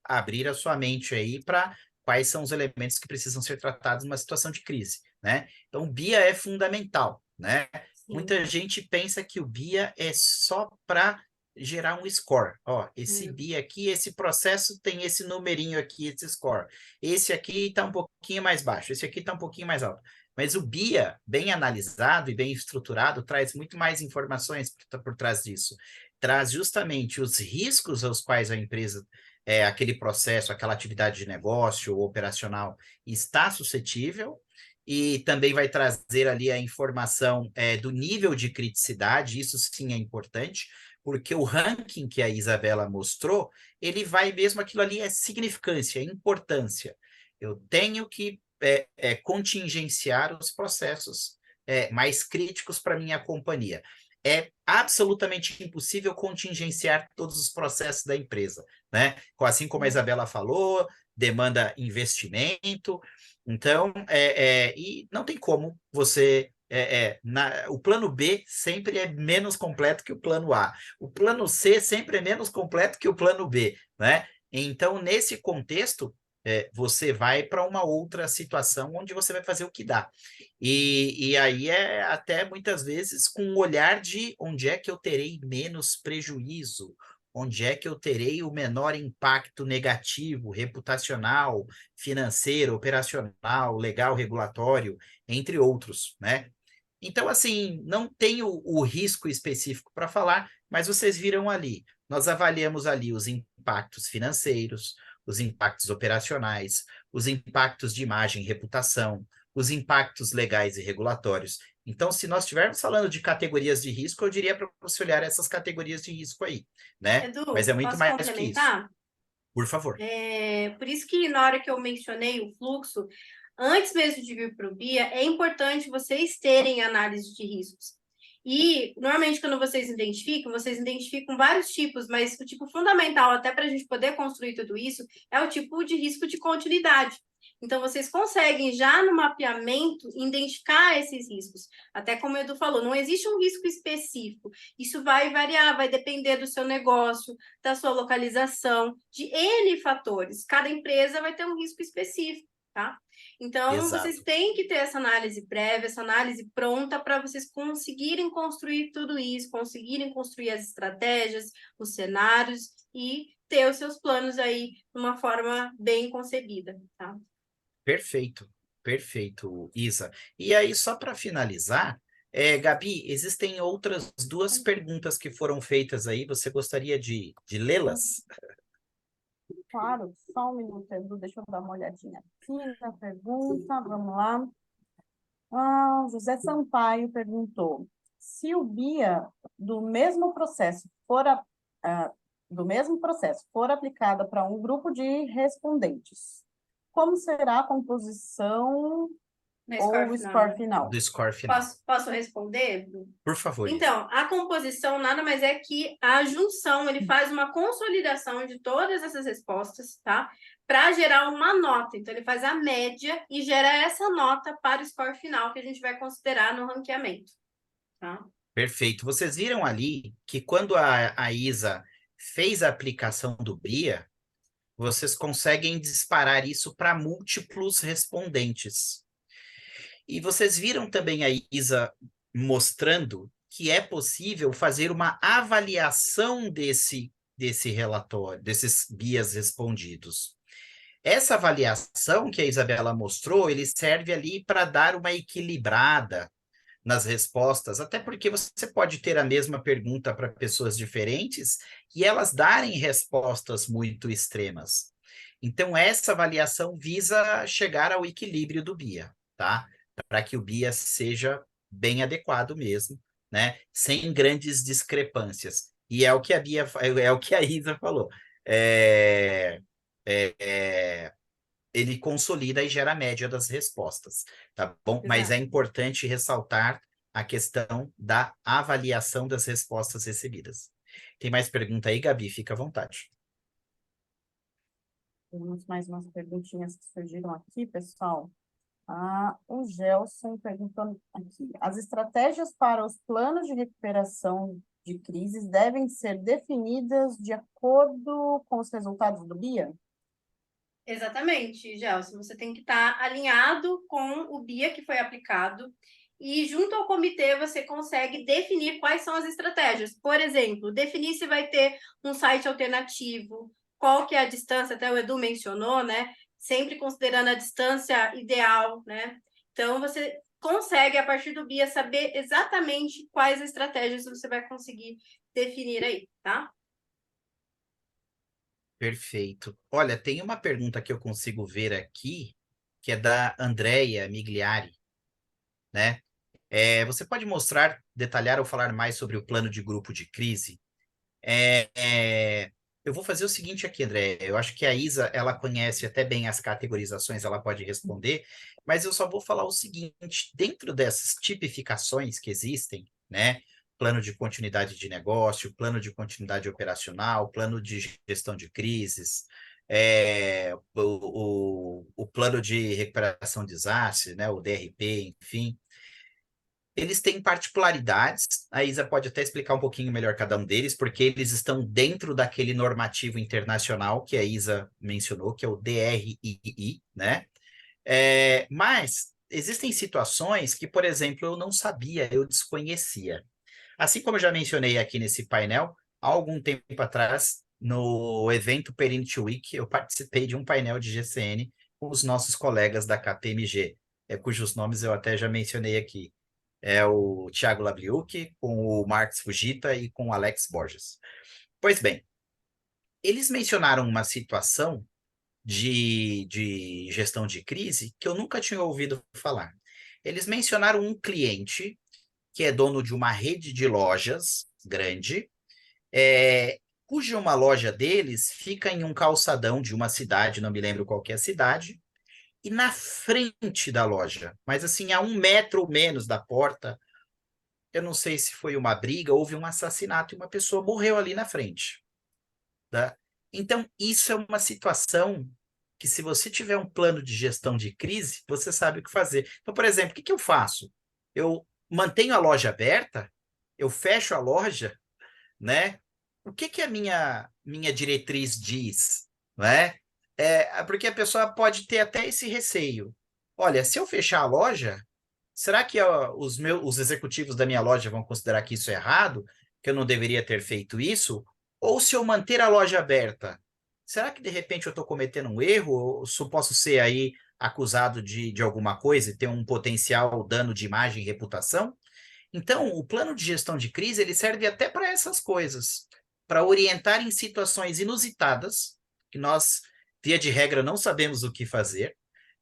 abrir a sua mente aí para quais são os elementos que precisam ser tratados numa situação de crise, né? Então, o BIA é fundamental, né? Sim. Muita gente pensa que o BIA é só para gerar um score. Ó, esse Hum. BIA aqui, esse processo tem esse numerinho aqui, esse score. Esse aqui está um pouquinho mais baixo, esse aqui está um pouquinho mais alto. Mas o BIA, bem analisado e bem estruturado, traz muito mais informações por trás disso. Traz justamente os riscos aos quais a empresa, aquele processo, aquela atividade de negócio ou operacional está suscetível, e também vai trazer ali a informação do nível de criticidade, isso sim é importante, porque o ranking que a Isabela mostrou, ele vai mesmo, aquilo ali é significância, é importância. Eu tenho que contingenciar os processos mais críticos para minha companhia. É absolutamente impossível contingenciar todos os processos da empresa, né? Assim como a Isabela falou, demanda investimento, então, e não tem como você o plano B sempre é menos completo que o plano A. O plano C sempre é menos completo que o plano B, né? Então, nesse contexto, você vai para uma outra situação onde você vai fazer o que dá. E aí é até muitas vezes com um olhar de onde é que eu terei menos prejuízo, onde é que eu terei o menor impacto negativo, reputacional, financeiro, operacional, legal, regulatório, entre outros, né? Então, assim, não tenho o risco específico para falar, mas vocês viram ali. Nós avaliamos ali os impactos financeiros, os impactos operacionais, os impactos de imagem e reputação, os impactos legais e regulatórios. Então, se nós estivermos falando de categorias de risco, eu diria para você olhar essas categorias de risco aí, né? Mas é Edu, muito posso mais que isso. complementar? Por favor. Por isso que na hora que eu mencionei o fluxo, antes mesmo de vir para o BIA, é importante vocês terem análise de riscos. E, normalmente, quando vocês identificam vários tipos, mas o tipo fundamental, até para a gente poder construir tudo isso, é o tipo de risco de continuidade. Então, vocês conseguem, já no mapeamento, identificar esses riscos. Até como o Edu falou, não existe um risco específico. Isso vai variar, vai depender do seu negócio, da sua localização, de N fatores. Cada empresa vai ter um risco específico, tá? Então, vocês Exato. têm que ter essa análise prévia, essa análise pronta para vocês conseguirem construir tudo isso, conseguirem construir as estratégias, os cenários e ter os seus planos aí de uma forma bem concebida, tá? Perfeito, perfeito, Isa. E aí, só para finalizar, Gabi, existem outras duas perguntas que foram feitas aí. Você gostaria de lê-las? Claro, só um minuto, Edu, deixa eu dar uma olhadinha aqui na pergunta, vamos lá. José Sampaio perguntou: se o BIA do mesmo processo ah, for aplicada para um grupo de respondentes, como será a composição Na ou score o final, score né? final? Do score final. Posso responder? Por favor, Isa. Então, a composição nada mais é que a junção, ele faz uma consolidação de todas essas respostas, tá? Para gerar uma nota. Então, ele faz a média e gera essa nota para o score final que a gente vai considerar no ranqueamento, tá? Perfeito. Vocês viram ali que quando a Isa fez a aplicação do BIA, vocês conseguem disparar isso para múltiplos respondentes. E vocês viram também a Isa mostrando que é possível fazer uma avaliação desse relatório, desses guias respondidos. Essa avaliação que a Isabela mostrou, ele serve ali para dar uma equilibrada nas respostas, até porque você pode ter a mesma pergunta para pessoas diferentes e elas darem respostas muito extremas. Então, essa avaliação visa chegar ao equilíbrio do BIA, tá? Para que o BIA seja bem adequado mesmo, né? Sem grandes discrepâncias. E é o que é o que a Isa falou. É, é, é, ele consolida e gera a média das respostas, tá bom? Mas é Exato. importante ressaltar a questão da avaliação das respostas recebidas. Tem mais pergunta aí, Gabi? Fica à vontade. Temos mais umas perguntinhas que surgiram aqui, pessoal. O Gelson perguntando aqui: as estratégias para os planos de recuperação de crises devem ser definidas de acordo com os resultados do BIA? Exatamente, Gelson. Você tem que estar alinhado com o BIA que foi aplicado e junto ao comitê você consegue definir quais são as estratégias. Por exemplo, definir se vai ter um site alternativo, qual que é a distância, até o Edu mencionou, né? Sempre considerando a distância ideal, né? Então, você consegue, a partir do BIA, saber exatamente quais estratégias você vai conseguir definir aí, tá? Perfeito. Olha, tem uma pergunta que eu consigo ver aqui, que é da Andrea Migliari, né? Você pode mostrar, detalhar ou falar mais sobre o plano de grupo de crise? É, é, eu vou fazer o seguinte aqui, André. Eu acho que a Isa, ela conhece até bem as categorizações, ela pode responder, mas eu só vou falar o seguinte: dentro dessas tipificações que existem, né? Plano de continuidade de negócio, plano de continuidade operacional, plano de gestão de crises, o plano de recuperação de desastre, né? O DRP, enfim. eles têm particularidades, a Isa pode até explicar um pouquinho melhor cada um deles, porque eles estão dentro daquele normativo internacional que a Isa mencionou, que é o DRII, né? Mas existem situações que, por exemplo, eu não sabia, eu desconhecia. Assim como eu já mencionei aqui nesse painel, há algum tempo atrás, no evento Perinity Week, eu participei de um painel de GCN com os nossos colegas da KPMG, cujos nomes eu até já mencionei aqui. É o Thiago Labliuk, com o Marcos Fujita e com o Alex Borges. Pois bem, eles mencionaram uma situação de gestão de crise que eu nunca tinha ouvido falar. Eles mencionaram um cliente que é dono de uma rede de lojas grande, cuja uma loja deles fica em um calçadão de uma cidade, não me lembro qual que é a cidade, e na frente da loja, mas assim, a 1 metro ou menos da porta, eu não sei se foi uma briga, houve um assassinato e uma pessoa morreu ali na frente. Tá? Então, isso é uma situação que, se você tiver um plano de gestão de crise, você sabe o que fazer. Então, por exemplo, o que eu faço? Eu mantenho a loja aberta, eu fecho a loja, né? O que a minha diretriz diz, né? Porque a pessoa pode ter até esse receio. Olha, se eu fechar a loja, será que os executivos da minha loja vão considerar que isso é errado? Que eu não deveria ter feito isso? Ou se eu manter a loja aberta, será que de repente eu estou cometendo um erro? Ou se eu posso ser aí acusado de alguma coisa e ter um potencial dano de imagem e reputação? Então, o plano de gestão de crise ele serve até para essas coisas, para orientar em situações inusitadas, que nós, via de regra, não sabemos o que fazer,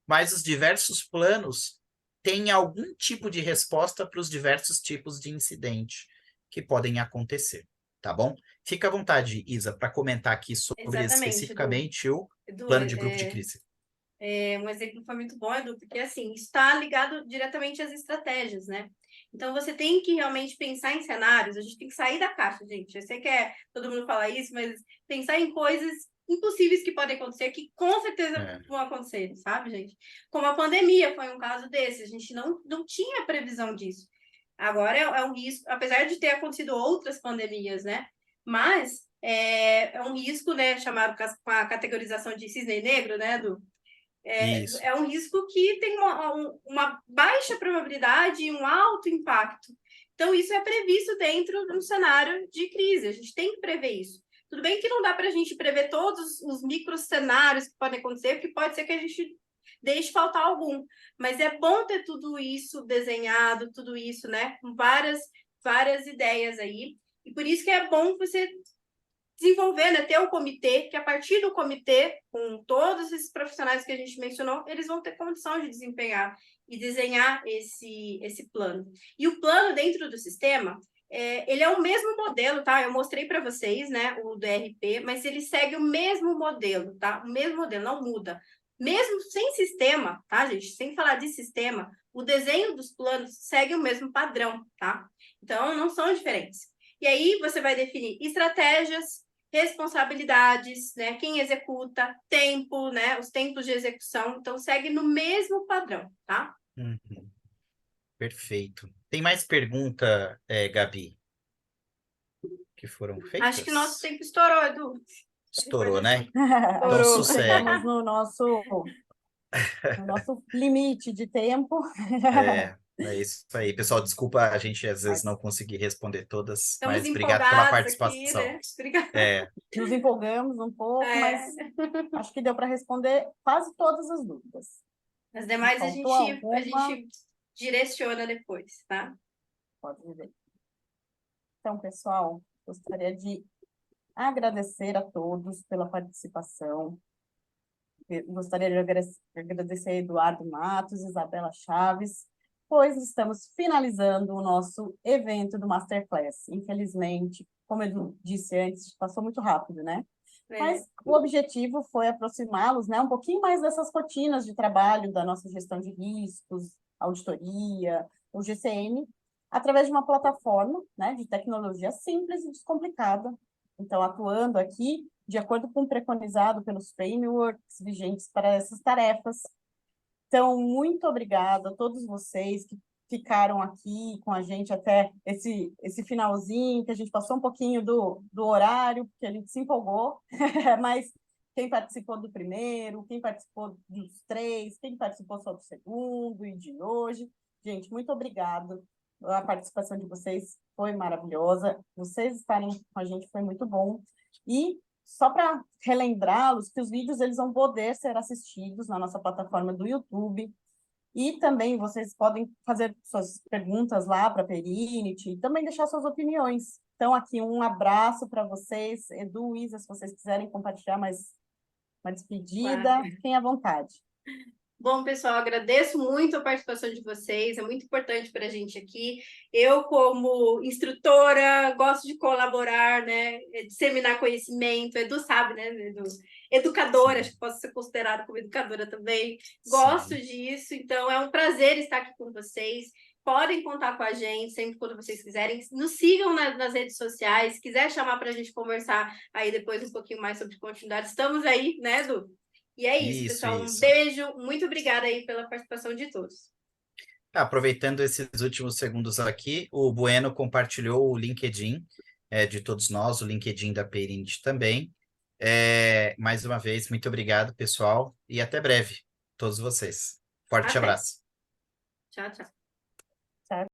mas os diversos planos têm algum tipo de resposta para os diversos tipos de incidente que podem acontecer, tá bom? Fica à vontade, Isa, para comentar aqui sobre Exatamente, Edu. especificamente o Edu, plano de grupo de crise. um exemplo foi muito bom, Edu, porque assim, está ligado diretamente às estratégias, né? Então você tem que realmente pensar em cenários, a gente tem que sair da caixa, gente. Eu sei que todo mundo fala isso, mas pensar em coisas impossíveis que podem acontecer, que com certeza vão acontecer, sabe, gente? Como a pandemia foi um caso desse, a gente não tinha previsão disso. Agora é um risco, apesar de ter acontecido outras pandemias, né? Mas é um risco, né, chamado com a categorização de cisne negro, né, Edu? Isso. É um risco que tem uma baixa probabilidade e um alto impacto. Então, isso é previsto dentro de um cenário de crise. A gente tem que prever isso. Tudo bem que não dá para a gente prever todos os micro cenários que podem acontecer, porque pode ser que a gente deixe faltar algum. Mas é bom ter tudo isso desenhado, tudo isso, né? Com várias ideias aí. E por isso que é bom você desenvolver, né, ter um comitê, que a partir do comitê, com todos esses profissionais que a gente mencionou, eles vão ter condição de desempenhar e desenhar esse plano. E o plano dentro do sistema, ele é o mesmo modelo, tá? Eu mostrei para vocês, né, o DRP, mas ele segue o mesmo modelo, tá? O mesmo modelo, não muda. Mesmo sem sistema, tá, gente? Sem falar de sistema, o desenho dos planos segue o mesmo padrão, tá? Então, não são diferentes. E aí, você vai definir estratégias, responsabilidades, né? Quem executa, tempo, né? Os tempos de execução. Então, segue no mesmo padrão, tá? Uhum. Perfeito. Tem mais pergunta, Gabi, que foram feitas? Acho que nosso tempo estourou, Edu. Estourou, né? Então, Estourou. sossega. Estamos no nosso limite de tempo. É isso aí. Pessoal, desculpa a gente às vezes Mas não conseguir responder todas, Estamos mas obrigado pela empolgados aqui, participação. né? Obrigada. nos empolgamos um pouco, mas acho que deu para responder quase todas as dúvidas. As demais a Faltou alguma? gente direciona depois, tá? Pode ver. Então, pessoal, gostaria de agradecer a todos pela participação. Eu gostaria de agradecer a Eduardo Matos, Isabela Chaves, pois estamos finalizando o nosso evento do Masterclass. Infelizmente, como eu disse antes, passou muito rápido, né? Mas o objetivo foi aproximá-los, né, um pouquinho mais dessas rotinas de trabalho da nossa gestão de riscos, auditoria, o GCM, através de uma plataforma, né, de tecnologia simples e descomplicada. Então, atuando aqui de acordo com o preconizado pelos frameworks vigentes para essas tarefas. Então, muito obrigada a todos vocês que ficaram aqui com a gente até esse finalzinho, que a gente passou um pouquinho do horário, porque a gente se empolgou, mas quem participou do primeiro, quem participou dos 3, quem participou só do segundo e de hoje. Gente, muito obrigado. A participação de vocês foi maravilhosa. Vocês estarem com a gente foi muito bom. E só para relembrá-los que os vídeos eles vão poder ser assistidos na nossa plataforma do YouTube. E também vocês podem fazer suas perguntas lá para a Perinity e também deixar suas opiniões. Então, aqui um abraço para vocês. Edu, Isa, se vocês quiserem compartilhar mais uma despedida, Claro. fiquem à vontade. Bom, pessoal, agradeço muito a participação de vocês, é muito importante para a gente aqui. Eu, como instrutora, gosto de colaborar, né, disseminar conhecimento. Edu sabe, né, Edu? Educadora, acho que posso ser considerada como educadora também. Gosto disso, então é um prazer estar aqui com vocês. Podem contar com a gente sempre quando vocês quiserem. Nos sigam nas redes sociais. Se quiser chamar para a gente conversar aí depois um pouquinho mais sobre continuidade, estamos aí, né, Edu? E é isso, pessoal. Um beijo. Muito obrigada aí pela participação de todos. Aproveitando esses últimos segundos aqui, o Bueno compartilhou o LinkedIn de todos nós, o LinkedIn da Perinity também. Mais uma vez, muito obrigado, pessoal, e até breve, todos vocês. Forte abraço. Tchau, tchau.